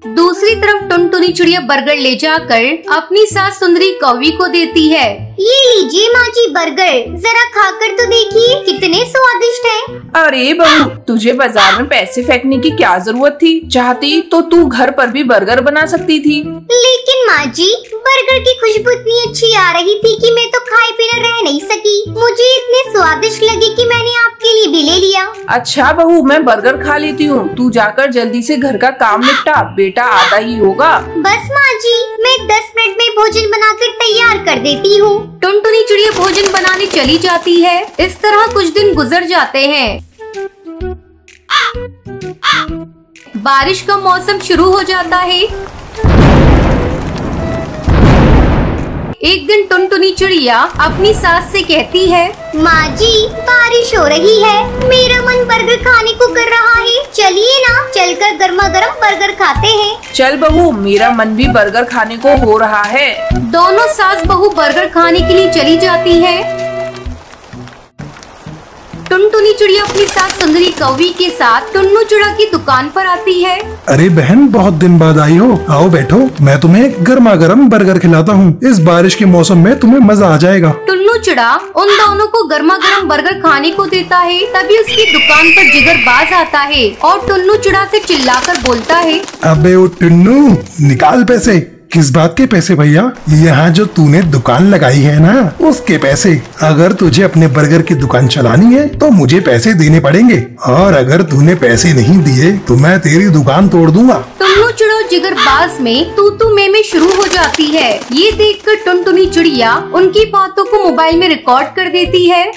दूसरी तरफ टुनटुनी चिड़िया बर्गर ले जाकर अपनी सास सुंदरी कौवी को देती है। ये लीजिए माँ जी बर्गर, जरा खाकर तो देखिए कितने स्वादिष्ट हैं। अरे बहू, तुझे बाजार में पैसे फेंकने की क्या जरूरत थी? चाहती तो तू घर पर भी बर्गर बना सकती थी। लेकिन माँ जी, बर्गर की खुशबू इतनी अच्छी आ रही थी कि मैं तो खाए बिना रह नहीं सकी। मुझे इतने स्वादिष्ट लगे कि मैंने आपके लिए भी ले लिया। अच्छा बहू, मैं बर्गर खा लेती हूँ, तू जाकर जल्दी से घर का काम निपटा, बेटा आता ही होगा। बस माँ जी, मैं 10 मिनट में भोजन बनाकर तैयार कर देती हूँ। टुनटुनी चिड़िया भोजन बनाने चली जाती है। इस तरह कुछ दिन गुजर जाते हैं। बारिश का मौसम शुरू हो जाता है। एक दिन टुनटुनी चिड़िया अपनी सास से कहती है, माँ जी, बारिश हो रही है, मेरा मन बर्गर खाने को कर रहा है। चलिए ना, चलकर गर्मा गर्म बर्गर खाते हैं। चल बहू, मेरा मन भी बर्गर खाने को हो रहा है। दोनों सास बहू बर्गर खाने के लिए चली जाती है। टुनटुनी चिड़िया अपनी सास सुंदरी कौवी के साथ टुन्नू चिड़ा की दुकान पर आती है। अरे बहन, बहुत दिन बाद आई हो, आओ बैठो, मैं तुम्हें गर्मा गर्म बर्गर खिलाता हूँ। इस बारिश के मौसम में तुम्हें मजा आ जाएगा। टुन्नू चिड़ा उन दोनों को गर्मा गर्म बर्गर खाने को देता है। तभी उसकी दुकान पर जिगरबाज आता है और टुन्नू चिड़ा से चिल्लाकर बोलता है, अबे ओ टुन्नू, निकाल पैसे। किस बात के पैसे भैया? यहाँ जो तूने दुकान लगाई है ना, उसके पैसे। अगर तुझे अपने बर्गर की दुकान चलानी है तो मुझे पैसे देने पड़ेंगे, और अगर तूने पैसे नहीं दिए तो मैं तेरी दुकान तोड़ दूंगा। टुन्नू चिड़ा जिगरबाज में तू में शुरू हो जाती है। ये देखकर टुनटुनी चिड़िया उनकी बातों को मोबाइल में रिकॉर्ड कर देती है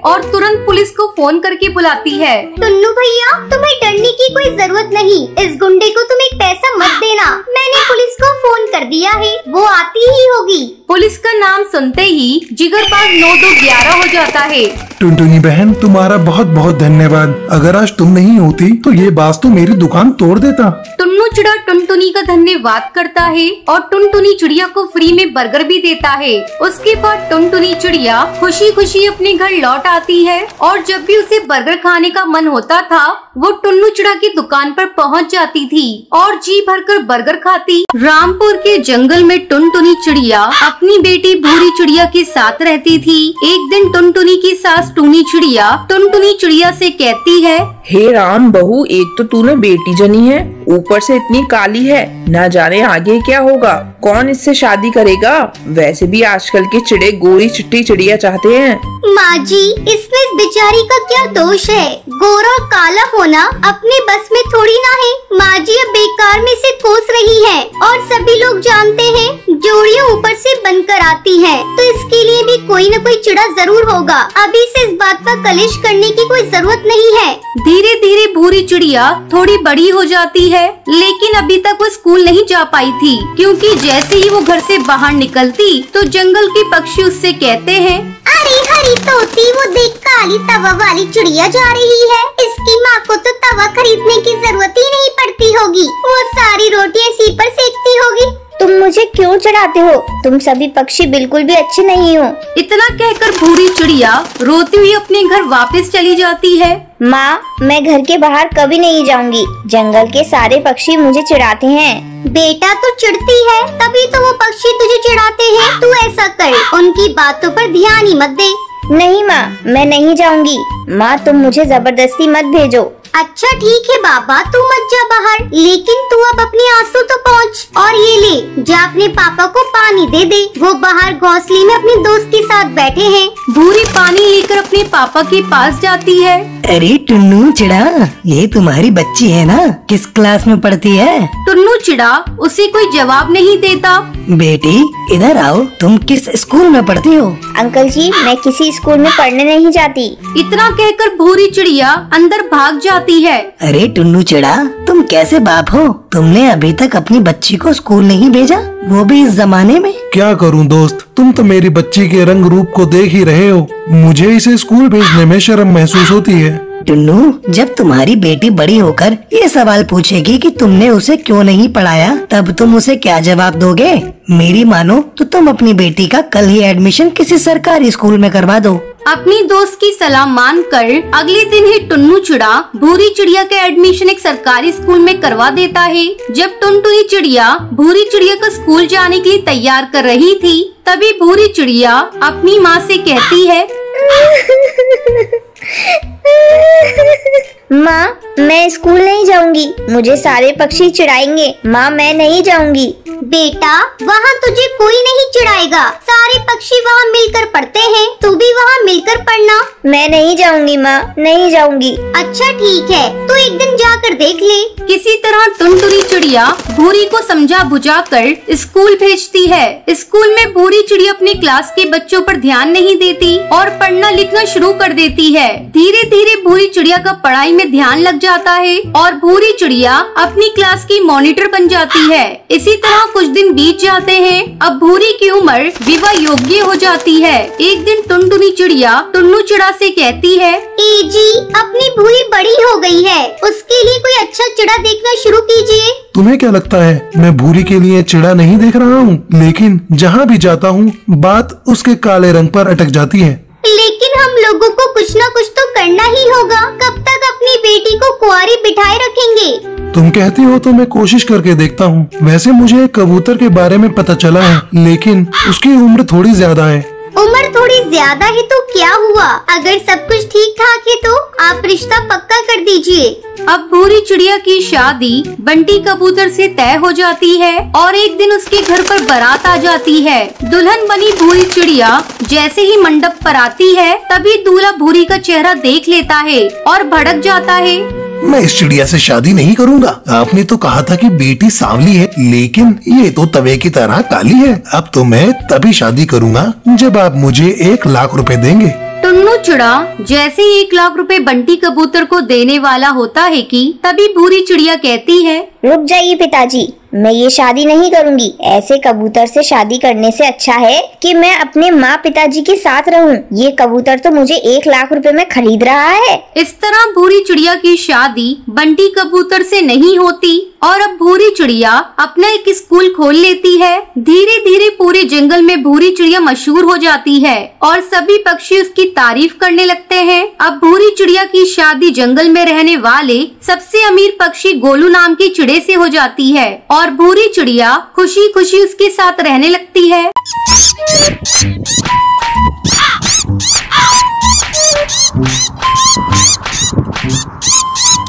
और तुरंत पुलिस को फोन करके बुलाती है। टुन्नू भैया, तुम्हें डरने की कोई जरूरत नहीं। इस गुंडे को तुम एक पैसा मत देना, मैंने पुलिस को फोन कर दिया है, वो आती ही होगी। पुलिस का नाम सुनते ही जिगरबाज 9-2-11 हो जाता है। टुनटुनी बहन, तुम्हारा बहुत बहुत धन्यवाद। अगर आज तुम नहीं होती तो ये बास तो मेरी दुकान तोड़ देता। टुन्नू चिड़ा टुनटुनी का धन्यवाद करता है और टुनटुनी चिड़िया को फ्री में बर्गर भी देता है। उसके बाद टुनटुनी चिड़िया खुशी खुशी अपने घर लौट आती है और जब भी उसे बर्गर खाने का मन होता था, वो टुन्नू चिड़ा की दुकान पर पहुंच जाती थी और जी भरकर बर्गर खाती। रामपुर के जंगल में टुनटुनी चिड़िया अपनी बेटी भूरी चिड़िया के साथ रहती थी। एक दिन टुनटुनी की सास टूनी चिड़िया टुनटुनी चिड़िया से कहती है, हे राम बहू, एक तो तूने बेटी जनी है, ऊपर से इतनी काली है, ना जाने आगे क्या होगा, कौन इससे शादी करेगा? वैसे भी आजकल के चिड़े गोरी चिट्टी चिड़िया चाहते हैं। माँ जी, इसमें इस बेचारी का क्या दोष है? गोरा और काला होना अपने बस में थोड़ी ना है। माँ जी अब बेकार में से कोस रही है और सभी लोग जानते हैं जोड़ियाँ ऊपर से बनकर आती हैं, तो इसके लिए भी कोई न कोई चिड़ा जरूर होगा। अभी से इस बात पर कलेश करने की कोई जरूरत नहीं है। धीरे धीरे भूरी चिड़िया थोड़ी बड़ी हो जाती है, लेकिन अभी तक वो स्कूल नहीं जा पाई थी, क्योंकि जैसे ही वो घर से बाहर निकलती तो जंगल के पक्षी उससे कहते हैं, अरे हरी तोती, वो देख काली तवा वाली चिड़िया जा रही है। इसकी माँ को तो तवा खरीदने की जरूरत ही नहीं पड़ती होगी, वो सारी रोटियां इसी पर सेकती होगी। तुम मुझे क्यों चढ़ाते हो? तुम सभी पक्षी बिल्कुल भी अच्छे नहीं हो। इतना कहकर भूरी चिड़िया रोती हुई अपने घर वापस चली जाती है। माँ, मैं घर के बाहर कभी नहीं जाऊंगी, जंगल के सारे पक्षी मुझे चिढ़ाते हैं। बेटा तू चिढ़ती है, तभी तो वो पक्षी तुझे चिढ़ाते हैं। तू ऐसा कर, उनकी बातों पर ध्यान ही मत दे। नहीं माँ, मैं नहीं जाऊंगी। माँ, तुम मुझे जबरदस्ती मत भेजो। अच्छा ठीक है बाबा, तू मत जा बाहर, लेकिन तू अब अपनी आंसू तो पहुँच पहुँच और ये ले, जा अपने पापा को पानी दे दे। वो बाहर घोंसले में अपने दोस्त के साथ बैठे हैं। भूरी पानी लेकर अपने पापा के पास जाती है। अरे टुन्नू चिड़ा, ये तुम्हारी बच्ची है ना? किस क्लास में पढ़ती है? टुन्नू चिड़ा उसे कोई जवाब नहीं देता। बेटी इधर आओ, तुम किस स्कूल में पढ़ती हो? अंकल जी, मैं किसी स्कूल में पढ़ने नहीं जाती। इतना कहकर भूरी चिड़िया अंदर भाग जाती है। अरे टुन्नू चिड़ा, तुम कैसे बाप हो? तुमने अभी तक अपनी बच्ची को स्कूल नहीं भेजा, वो भी इस जमाने में? क्या करूं दोस्त, तुम तो मेरी बच्ची के रंग रूप को देख ही रहे हो। मुझे इसे स्कूल भेजने में शर्म महसूस होती है। टुन्नू, जब तुम्हारी बेटी बड़ी होकर ये सवाल पूछेगी कि तुमने उसे क्यों नहीं पढ़ाया, तब तुम उसे क्या जवाब दोगे? मेरी मानो तो तुम अपनी बेटी का कल ही एडमिशन किसी सरकारी स्कूल में करवा दो। अपनी दोस्त की सलाह मानकर अगले दिन ही टुन्नू चिड़ा भूरी चिड़िया का एडमिशन एक सरकारी स्कूल में करवा देता है। जब टुनटुनी चिड़िया भूरी चिड़िया को स्कूल जाने के लिए तैयार कर रही थी, तभी भूरी चिड़िया अपनी माँ से कहती है, माँ, मैं स्कूल नहीं जाऊंगी, मुझे सारे पक्षी चिढ़ाएंगे। माँ, मैं नहीं जाऊंगी। बेटा, वहाँ तुझे कोई नहीं चिढ़ाएगा। सारे पक्षी वहाँ मिलकर पढ़ते हैं, तू भी वहाँ मिलकर पढ़ना। मैं नहीं जाऊंगी माँ, नहीं जाऊंगी। अच्छा ठीक है, तू एक दिन जाकर देख ले। किसी तरह टुनटुनी चिड़िया भूरी को समझा बुझाकर स्कूल भेजती है। स्कूल में भूरी चिड़िया अपने क्लास के बच्चों पर ध्यान नहीं देती और पढ़ना लिखना शुरू कर देती है। धीरे धीरे भूरी चिड़िया का पढ़ाई में ध्यान लग जाता है और भूरी चिड़िया अपनी क्लास की मॉनिटर बन जाती है। इसी तरह कुछ दिन बीत जाते हैं। अब भूरी की उम्र विवाह योग्य हो जाती है। एक दिन टुनटुनी चिड़िया टुन्नू चिड़ा से कहती है, ए जी, अपनी भूरी बड़ी हो गई है, उसके लिए कोई अच्छा चिड़ा देखना शुरू कीजिए। तुम्हें क्या लगता है मैं भूरी के लिए चिड़ा नहीं देख रहा हूँ? लेकिन जहाँ भी जाता हूँ बात उसके काले रंग पर अटक जाती है। लेकिन हम लोगों को कुछ न कुछ तो करना ही होगा। कब तक अपनी बेटी को कुंवारी बिठाए रखेंगे? तुम कहती हो तो मैं कोशिश करके देखता हूँ। वैसे मुझे कबूतर के बारे में पता चला है, लेकिन उसकी उम्र थोड़ी ज्यादा है। उम्र थोड़ी ज्यादा है तो क्या हुआ? अगर सब कुछ ठीक ठाक है तो आप रिश्ता पक्का कर दीजिए। अब भूरी चिड़िया की शादी बंटी कबूतर से तय हो जाती है और एक दिन उसके घर पर बारात आ जाती है। दुल्हन बनी भूरी चिड़िया जैसे ही मंडप पर आती है, तभी दूल्हा भूरी का चेहरा देख लेता है और भड़क जाता है। मैं इस चिड़िया से शादी नहीं करूँगा। आपने तो कहा था कि बेटी सांवली है, लेकिन ये तो तवे की तरह काली है। अब तो मैं तभी शादी करूँगा जब आप मुझे 1 लाख रुपए देंगे। टुन्नू चिड़ा जैसे ही 1 लाख रुपए बंटी कबूतर को देने वाला होता है कि तभी भूरी चिड़िया कहती है, रुक जाइए पिताजी, मैं ये शादी नहीं करूंगी। ऐसे कबूतर से शादी करने से अच्छा है कि मैं अपने माँ पिताजी के साथ रहूं। ये कबूतर तो मुझे 1 लाख रुपए में खरीद रहा है। इस तरह भूरी चिड़िया की शादी बंटी कबूतर से नहीं होती और अब भूरी चिड़िया अपना एक स्कूल खोल लेती है। धीरे धीरे पूरे जंगल में भूरी चिड़िया मशहूर हो जाती है और सभी पक्षी उसकी तारीफ करने लगते हैं। अब भूरी चिड़िया की शादी जंगल में रहने वाले सबसे अमीर पक्षी गोलू नाम के चिड़े से हो जाती है और भूरी चिड़िया खुशी खुशी उसके साथ रहने लगती है।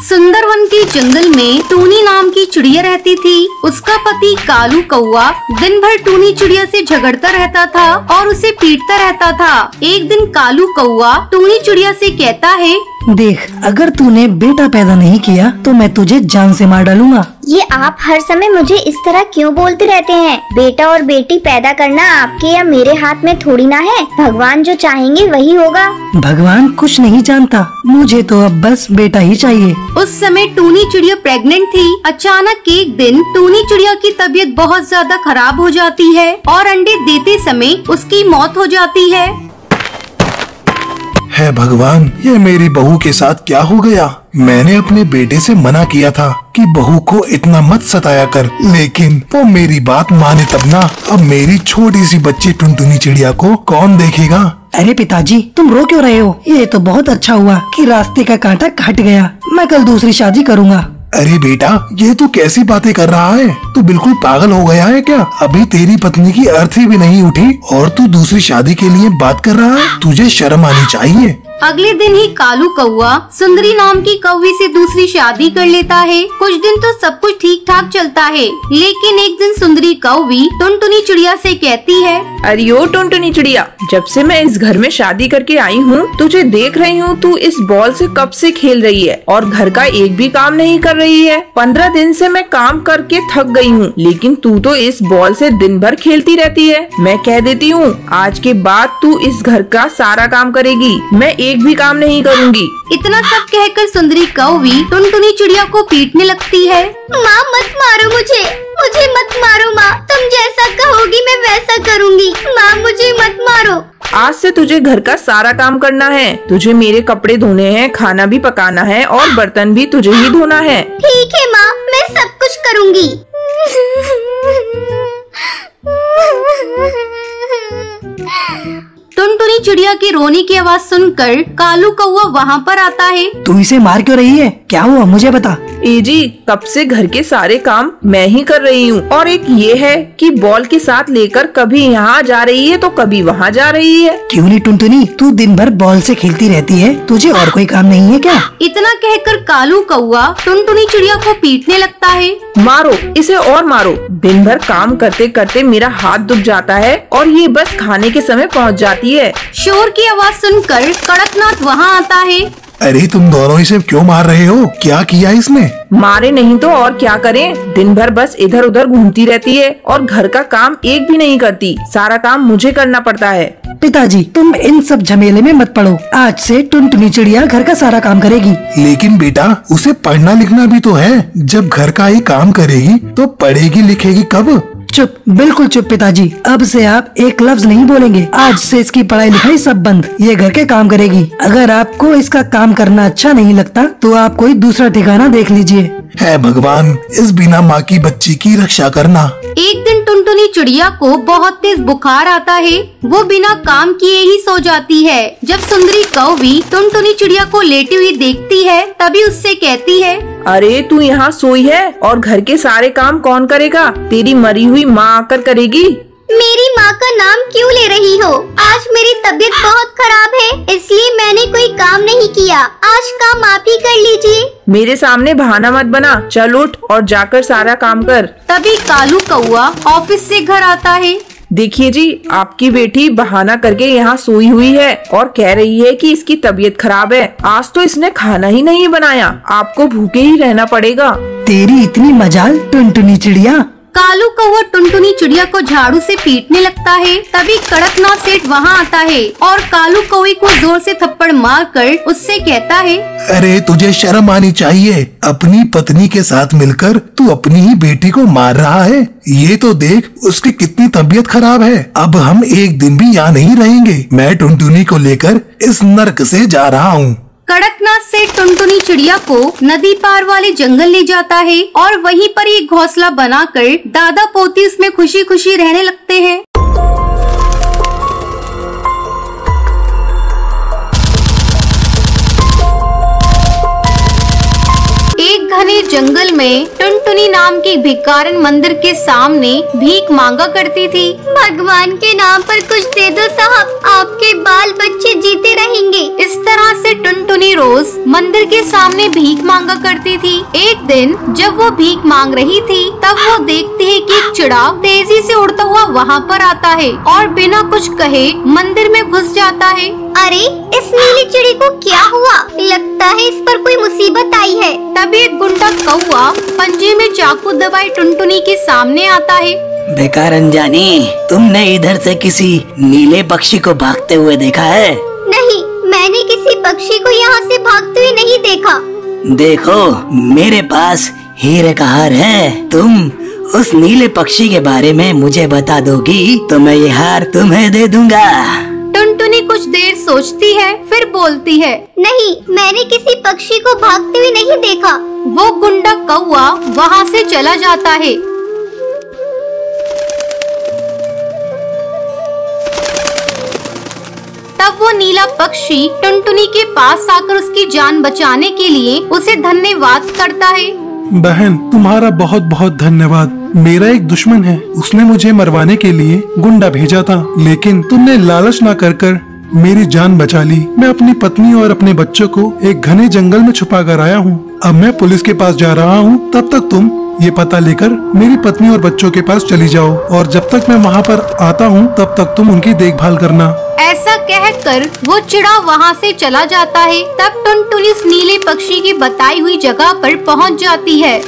सुंदरवन के जंगल में टूनी नाम की चिड़िया रहती थी। उसका पति कालू कौआ दिन भर टूनी चिड़िया से झगड़ता रहता था और उसे पीटता रहता था। एक दिन कालू कौआ टूनी चिड़िया से कहता है, देख, अगर तूने बेटा पैदा नहीं किया तो मैं तुझे जान से मार डालूंगा। ये आप हर समय मुझे इस तरह क्यों बोलते रहते हैं? बेटा और बेटी पैदा करना आपके या मेरे हाथ में थोड़ी ना है। भगवान जो चाहेंगे वही होगा। भगवान कुछ नहीं जानता, मुझे तो अब बस बेटा ही चाहिए। उस समय टूनी चिड़िया प्रेग्नेंट थी। अचानक एक दिन टूनी चिड़िया की तबीयत बहुत ज्यादा खराब हो जाती है और अंडे देते समय उसकी मौत हो जाती है। है भगवान, ये मेरी बहू के साथ क्या हो गया? मैंने अपने बेटे से मना किया था कि बहू को इतना मत सताया कर, लेकिन वो मेरी बात माने तब ना। अब मेरी छोटी सी बच्ची टुनटुनी चिड़िया को कौन देखेगा? अरे पिताजी, तुम रो क्यों रहे हो? ये तो बहुत अच्छा हुआ कि रास्ते का कांटा कट गया। मैं कल दूसरी शादी करूँगा। अरे बेटा, ये तू कैसी बातें कर रहा है? तू बिल्कुल पागल हो गया है क्या? अभी तेरी पत्नी की अर्थी भी नहीं उठी और तू दूसरी शादी के लिए बात कर रहा है? तुझे शर्म आनी चाहिए। अगले दिन ही कालू कौआ सुंदरी नाम की कौवी से दूसरी शादी कर लेता है। कुछ दिन तो सब कुछ ठीक ठाक चलता है, लेकिन एक दिन सुंदरी कौवी टुनटुनी चिड़िया से कहती है, अरे ओ टुनटुनी चिड़िया, जब से मैं इस घर में शादी करके आई हूँ तुझे देख रही हूँ, तू इस बॉल से कब से खेल रही है और घर का एक भी काम नहीं कर रही है। 15 दिन से मैं काम करके थक गई हूँ, लेकिन तू तो इस बॉल से दिन भर खेलती रहती है। मैं कह देती हूँ आज के बाद तू इस घर का सारा काम करेगी, मैं एक भी काम नहीं करूँगी। इतना सब कहकर सुंदरी कौवी टुनटुनी चिड़िया को पीटने लगती है। माँ मत मारो मुझे मत मारो माँ, तुम जैसा कहोगी मैं वैसा करूँगी। माँ मुझे मत मारो। आज से तुझे घर का सारा काम करना है, तुझे मेरे कपड़े धोने हैं, खाना भी पकाना है और बर्तन भी तुझे ही धोना है। ठीक है माँ, मैं सब कुछ करूँगी। टुनटुनी चिड़िया की रोने की आवाज सुनकर कालू कौआ वहाँ पर आता है। तू इसे मार क्यों रही है? क्या हुआ मुझे बता। ए जी, कब से घर के सारे काम मैं ही कर रही हूँ और एक ये है कि बॉल के साथ लेकर कभी यहाँ जा रही है तो कभी वहाँ जा रही है। क्यों नहीं टुनटुनी, तू दिन भर बॉल से खेलती रहती है, तुझे और कोई काम नहीं है क्या? इतना कहकर कालू कौआ टुनटुनी चिड़िया को पीटने लगता है। मारो इसे और मारो, दिन भर काम करते करते मेरा हाथ दुख जाता है और ये बस खाने के समय पहुँच जाती है। शोर की आवाज सुनकर कड़कनाथ वहाँ आता है। अरे तुम दोनों इसे क्यों मार रहे हो? क्या किया इसने? मारे नहीं तो और क्या करें, दिन भर बस इधर उधर घूमती रहती है और घर का काम एक भी नहीं करती, सारा काम मुझे करना पड़ता है। पिताजी तुम इन सब झमेले में मत पड़ो, आज से टुनटुनी चिड़िया घर का सारा काम करेगी। लेकिन बेटा उसे पढ़ना लिखना भी तो है, जब घर का ही काम करेगी तो पढ़ेगी लिखेगी कब? चुप, बिल्कुल चुप पिताजी, अब से आप एक लफ्ज नहीं बोलेंगे। आज से इसकी पढ़ाई लिखाई सब बंद, ये घर के काम करेगी। अगर आपको इसका काम करना अच्छा नहीं लगता तो आप कोई दूसरा ठिकाना देख लीजिए। है भगवान, इस बिना माँ की बच्ची की रक्षा करना। एक दिन टुनटुनी चिड़िया को बहुत तेज बुखार आता है, वो बिना काम किए ही सो जाती है। जब सुंदरी कौवी टुनटुनी चिड़िया को लेटी हुई देखती है तभी उससे कहती है, अरे तू यहाँ सोई है और घर के सारे काम कौन करेगा? तेरी मरी हुई माँ आकर करेगी। मेरी माँ का नाम क्यों ले रही हो? आज मेरी तबीयत बहुत खराब है, इसलिए मैंने कोई काम नहीं किया। आज काम आप ही कर लीजिए। मेरे सामने बहाना मत बना, चल उठ और जाकर सारा काम कर। तभी कालू कौआ ऑफिस से घर आता है। देखिए जी, आपकी बेटी बहाना करके यहाँ सोई हुई है और कह रही है कि इसकी तबीयत खराब है। आज तो इसने खाना ही नहीं बनाया, आपको भूखे ही रहना पड़ेगा। तेरी इतनी मजाल टुनटुनी चिड़िया। कालू कौआ टुनटुनी चिड़िया को झाड़ू से पीटने लगता है। तभी कड़कनाथ सेठ वहाँ आता है और कालू कौवे को जोर से थप्पड़ मारकर उससे कहता है, अरे तुझे शर्म आनी चाहिए, अपनी पत्नी के साथ मिलकर तू अपनी ही बेटी को मार रहा है। ये तो देख उसकी कितनी तबीयत खराब है। अब हम एक दिन भी यहाँ नहीं रहेंगे, मैं टुनटुनी को लेकर इस नर्क से जा रहा हूँ। कड़कनाथ सेठ टुनटुनी चिड़िया को नदी पार वाले जंगल ले जाता है और वहीं पर एक घोंसला बनाकर दादा पोती उसमें खुशी खुशी रहने लगते हैं। एक घने जंगल में टुनटुनी नाम की भिखारन मंदिर के सामने भीख मांगा करती थी। भगवान के नाम पर कुछ दे दो साहब, आपके बाल बच्चे जीते रहेंगे। इस तरह से टुनटुनी रोज मंदिर के सामने भीख मांगा करती थी। एक दिन जब वो भीख मांग रही थी तब वो देखती है कि एक चिड़ाव तेजी से उड़ता हुआ वहाँ पर आता है और बिना कुछ कहे मंदिर में घुस जाता है। अरे इस नीली चिड़ी को क्या हुआ? लगता है इस पर कोई मुसीबत आई है। तभी एक गुंडा कौआ पंजे में चाकू दबाए टुनटुनी के सामने आता है। बेकार अनजानी, तुमने इधर से किसी नीले पक्षी को भागते हुए देखा है? नहीं, मैंने किसी पक्षी को यहाँ से भागते हुए नहीं देखा। देखो मेरे पास हीरे का हार है, तुम उस नीले पक्षी के बारे में मुझे बता दोगी तो मैं ये हार तुम्हें दे दूंगा। टुनटुनी कुछ देर सोचती है फिर बोलती है, नहीं, मैंने किसी पक्षी को भागते हुए नहीं देखा। वो गुंडा कौआ वहाँ से चला जाता है। तब वो नीला पक्षी टुनटुनी के पास आकर उसकी जान बचाने के लिए उसे धन्यवाद करता है। बहन तुम्हारा बहुत बहुत धन्यवाद। मेरा एक दुश्मन है, उसने मुझे मरवाने के लिए गुंडा भेजा था, लेकिन तुमने लालच न कर मेरी जान बचा ली। मैं अपनी पत्नी और अपने बच्चों को एक घने जंगल में छुपा कर आया हूँ। अब मैं पुलिस के पास जा रहा हूँ, तब तक तुम ये पता लेकर मेरी पत्नी और बच्चों के पास चली जाओ, और जब तक मैं वहाँ पर आता हूँ तब तक तुम उनकी देखभाल करना। ऐसा कहकर वो चिड़ा वहाँ से चला जाता है। तब टुनटुनी उस नीले पक्षी की बताई हुई जगह पर पहुँच जाती है।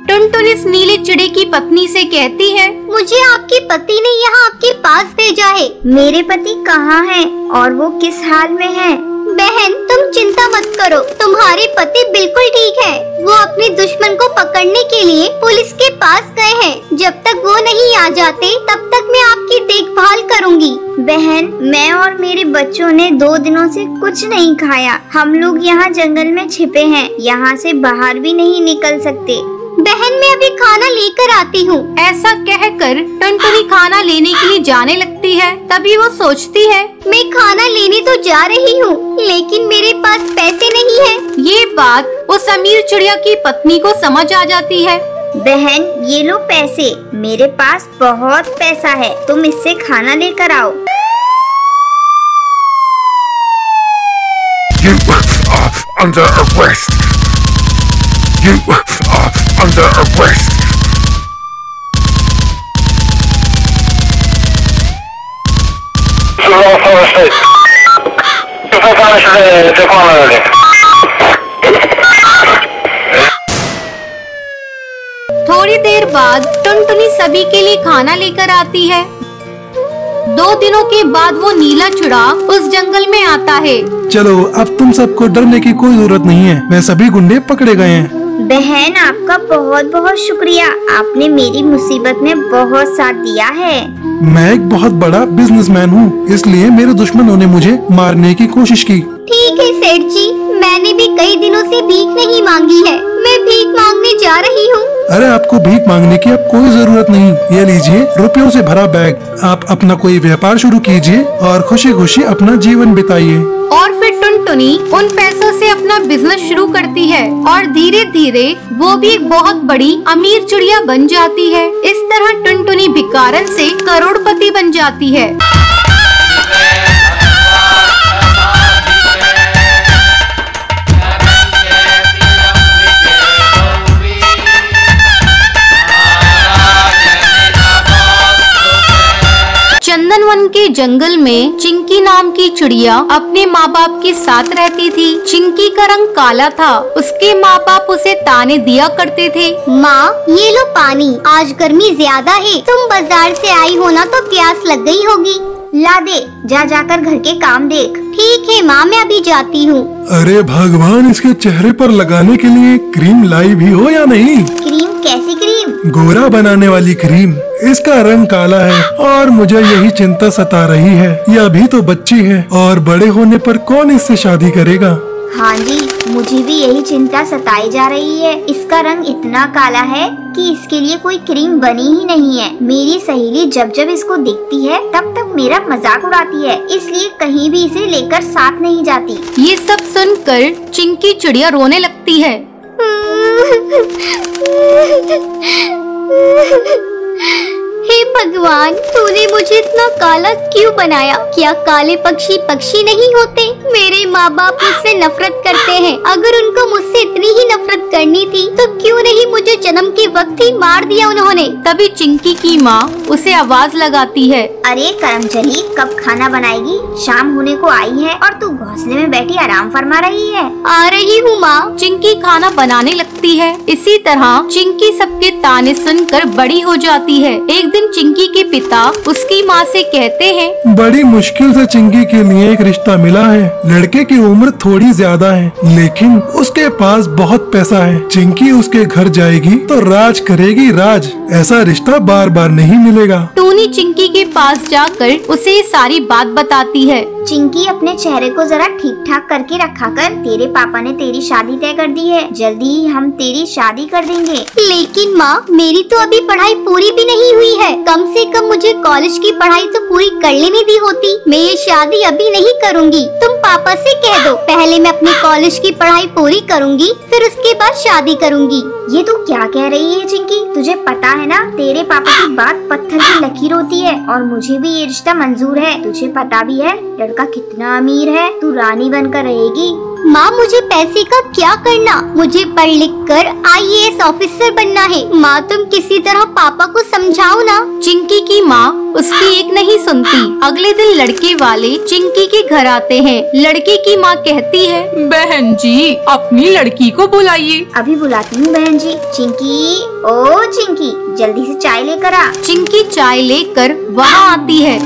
टुनटुनी इस नीले चिड़े की पत्नी से कहती है, मुझे आपके पति ने यहाँ आपके पास भेजा है। मेरे पति कहाँ हैं और वो किस हाल में हैं? बहन, तुम चिंता मत करो, तुम्हारे पति बिल्कुल ठीक है। वो अपने दुश्मन को पकड़ने के लिए पुलिस के पास गए हैं। जब तक वो नहीं आ जाते तब तक मैं आपकी देखभाल करूंगी। बहन, मैं और मेरे बच्चों ने 2 दिनों से कुछ नहीं खाया। हम लोग यहाँ जंगल में छिपे हैं, यहाँ से बाहर भी नहीं निकल सकते। बहन, मैं अभी खाना लेकर आती हूँ। ऐसा कहकर टुनटुनी खाना लेने के लिए जाने लगती है। तभी वो सोचती है, मैं खाना लेने तो जा रही हूँ, लेकिन मेरे पास पैसे नहीं है। ये बात उस अमीर चिड़िया की पत्नी को समझ आ जाती है। बहन, ये लो पैसे, मेरे पास बहुत पैसा है, तुम इससे खाना लेकर आओ। You are under arrest. You are under arrest. थोड़ी देर बाद टुनटुनी सभी के लिए खाना लेकर आती है। 2 दिनों के बाद वो नीला चिड़ा उस जंगल में आता है। चलो, अब तुम सबको डरने की कोई जरूरत नहीं है, मैं सभी गुंडे पकड़े गए हैं। बहन, आपका बहुत बहुत शुक्रिया, आपने मेरी मुसीबत में बहुत साथ दिया है। मैं एक बहुत बड़ा बिजनेसमैन हूँ, इसलिए मेरे दुश्मनों ने मुझे मारने की कोशिश की। ठीक है सेठ जी, मैंने भी कई दिनों से भीख नहीं मांगी है, मैं भीख मांगने जा रही हूँ। अरे, आपको भीख मांगने की अब कोई जरूरत नहीं। ये लीजिए रुपयों से भरा बैग, आप अपना कोई व्यापार शुरू कीजिए और खुशी खुशी अपना जीवन बिताइए। और फिर टुनटुनी उन पैसों से अपना बिजनेस शुरू करती है और धीरे धीरे वो भी एक बहुत बड़ी अमीर चिड़िया बन जाती है। इस तरह टुनटुनी भिखारन से करोड़पति बन जाती है। चंदनवन के जंगल में चिंकी नाम की चिड़िया अपने माँ बाप के साथ रहती थी। चिंकी का रंग काला था। उसके माँ बाप उसे ताने दिया करते थे, माँ, ये लो पानी, आज गर्मी ज्यादा है, तुम बाजार से आई हो ना तो प्यास लग गई होगी। ला दे, जा जाकर घर के काम देख। ठीक है माँ, मैं अभी जाती हूँ। अरे भगवान, इसके चेहरे पर लगाने के लिए क्रीम लाई भी हो या नहीं? क्रीम? कैसी क्रीम? गोरा बनाने वाली क्रीम। इसका रंग काला है और मुझे यही चिंता सता रही है। ये अभी तो बच्ची है और बड़े होने पर कौन इससे शादी करेगा? हाँ जी, मुझे भी यही चिंता सताई जा रही है। इसका रंग इतना काला है कि इसके लिए कोई क्रीम बनी ही नहीं है। मेरी सहेली जब जब इसको दिखती है तब तक मेरा मजाक उड़ाती है, इसलिए कहीं भी इसे लेकर साथ नहीं जाती। ये सब सुनकर चिंकी चिड़िया रोने लगती है। हे भगवान, तूने मुझे इतना काला क्यों बनाया? क्या काले पक्षी पक्षी नहीं होते? मेरे माँ बाप मुझसे नफरत करते हैं। अगर उनको मुझसे इतनी ही नफरत करनी थी तो क्यों नहीं मुझे जन्म के वक्त ही मार दिया उन्होंने? तभी चिंकी की माँ उसे आवाज लगाती है, अरे करमचली, कब खाना बनाएगी? शाम होने को आई है और तू घोंसले में बैठी आराम फरमा रही है। आ रही हूँ माँ। चिंकी खाना बनाने लगती है। इसी तरह चिंकी सबके ताने सुनकर बड़ी हो जाती है। एक दिन चिंकी के पिता उसकी माँ से कहते हैं, बड़ी मुश्किल से चिंकी के लिए एक रिश्ता मिला है। लड़के की उम्र थोड़ी ज्यादा है, लेकिन उसके पास बहुत पैसा है। चिंकी उसके घर जाएगी तो राज करेगी राज। ऐसा रिश्ता बार बार नहीं मिलेगा। टूनी चिंकी के पास जाकर उसे ये सारी बात बताती है। चिंकी, अपने चेहरे को जरा ठीक ठाक करके रखा कर। तेरे पापा ने तेरी शादी तय कर दी है, जल्दी ही हम तेरी शादी कर देंगे। लेकिन माँ, मेरी तो अभी पढ़ाई पूरी भी नहीं हुई है। कम से कम मुझे कॉलेज की पढ़ाई तो पूरी कर लेने दी होती। मैं ये शादी अभी नहीं करूँगी। तुम पापा से कह दो, पहले मैं अपनी कॉलेज की पढ़ाई पूरी करूंगी, फिर उसके बाद शादी करूंगी। ये तू क्या कह रही है चिंकी? तुझे पता है ना तेरे पापा की बात पत्थर की लकीर होती है, और मुझे भी ये रिश्ता मंजूर है। तुझे पता भी है लड़का कितना अमीर है, तू रानी बनकर रहेगी। माँ मुझे पैसे का क्या करना, मुझे पढ़ लिख कर IAS ऑफिसर बनना है। माँ तुम किसी तरह पापा को समझाओ ना। चिंकी की माँ उसकी एक नहीं सुनती। अगले दिन लड़के वाले चिंकी के घर आते हैं। लड़के की माँ कहती है, बहन जी अपनी लड़की को बुलाइए। अभी बुलाती हूँ बहन जी। चिंकी, ओ चिंकी, जल्दी से चाय लेकर आ। चिंकी चाय लेकर वहाँ आती है।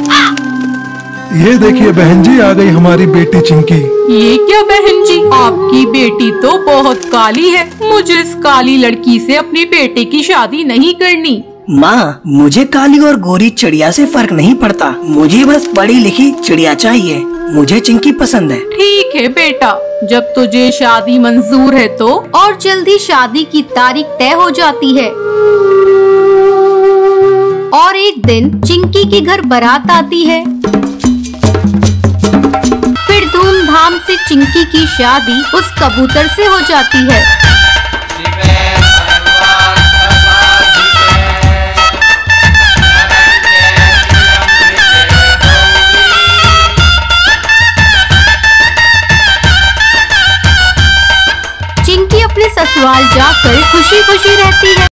ये देखिए बहन जी, आ गई हमारी बेटी चिंकी। ये क्या बहन जी, आपकी बेटी तो बहुत काली है। मुझे इस काली लड़की से अपने बेटे की शादी नहीं करनी। माँ मुझे काली और गोरी चिड़िया से फर्क नहीं पड़ता, मुझे बस पढ़ी लिखी चिड़िया चाहिए। मुझे चिंकी पसंद है। ठीक है बेटा, जब तुझे शादी मंजूर है तो। और जल्दी शादी की तारीख तय हो जाती है। और एक दिन चिंकी के घर बारात आती है। फिर धूमधाम से चिंकी की शादी उस कबूतर से हो जाती है। चिंकी अपने ससुराल जाकर खुशी खुशी रहती है।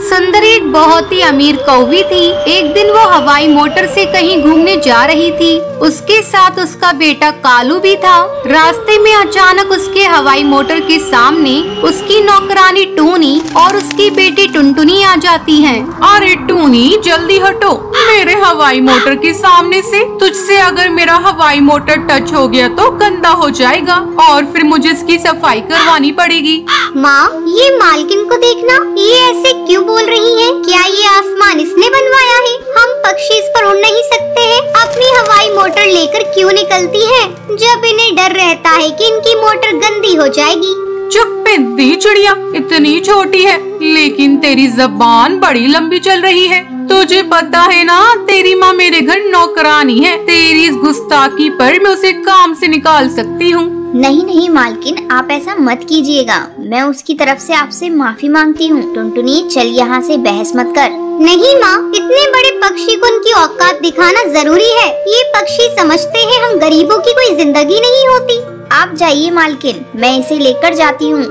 सुंदरी एक बहुत ही अमीर कौवी थी। एक दिन वो हवाई मोटर से कहीं घूमने जा रही थी। उसके साथ उसका बेटा कालू भी था। रास्ते में अचानक उसके हवाई मोटर के सामने उसकी नौकरानी टूनी और उसकी बेटी टुनटुनी आ जाती हैं। अरे टूनी जल्दी हटो मेरे हवाई मोटर के सामने से। तुझसे अगर मेरा हवाई मोटर टच हो गया तो गंदा हो जाएगा और फिर मुझे इसकी सफाई करवानी पड़ेगी। माँ ये मालकिन को देखना, ये ऐसे क्यों बोल रही है? क्या ये आसमान इसने बनवाया है? हम पक्षी इस पर उड़ नहीं सकते हैं? अपनी हवाई मोटर लेकर क्यों निकलती है जब इन्हें डर रहता है कि इनकी मोटर गंदी हो जाएगी? चुप पिंदी चिड़िया, इतनी छोटी है लेकिन तेरी जबान बड़ी लंबी चल रही है। तुझे पता है ना तेरी माँ मेरे घर नौकरानी है। तेरी इस गुस्ताखी पर मैं उसे काम से निकाल सकती हूँ। नहीं नहीं मालकिन, आप ऐसा मत कीजिएगा। मैं उसकी तरफ से आपसे माफी मांगती हूँ। टुनटुनी चल यहाँ से बहस मत कर। नहीं माँ, इतने बड़े पक्षी को उनकी औकात दिखाना जरूरी है। ये पक्षी समझते हैं हम गरीबों की कोई जिंदगी नहीं होती। आप जाइए मालकिन, मैं इसे लेकर जाती हूँ।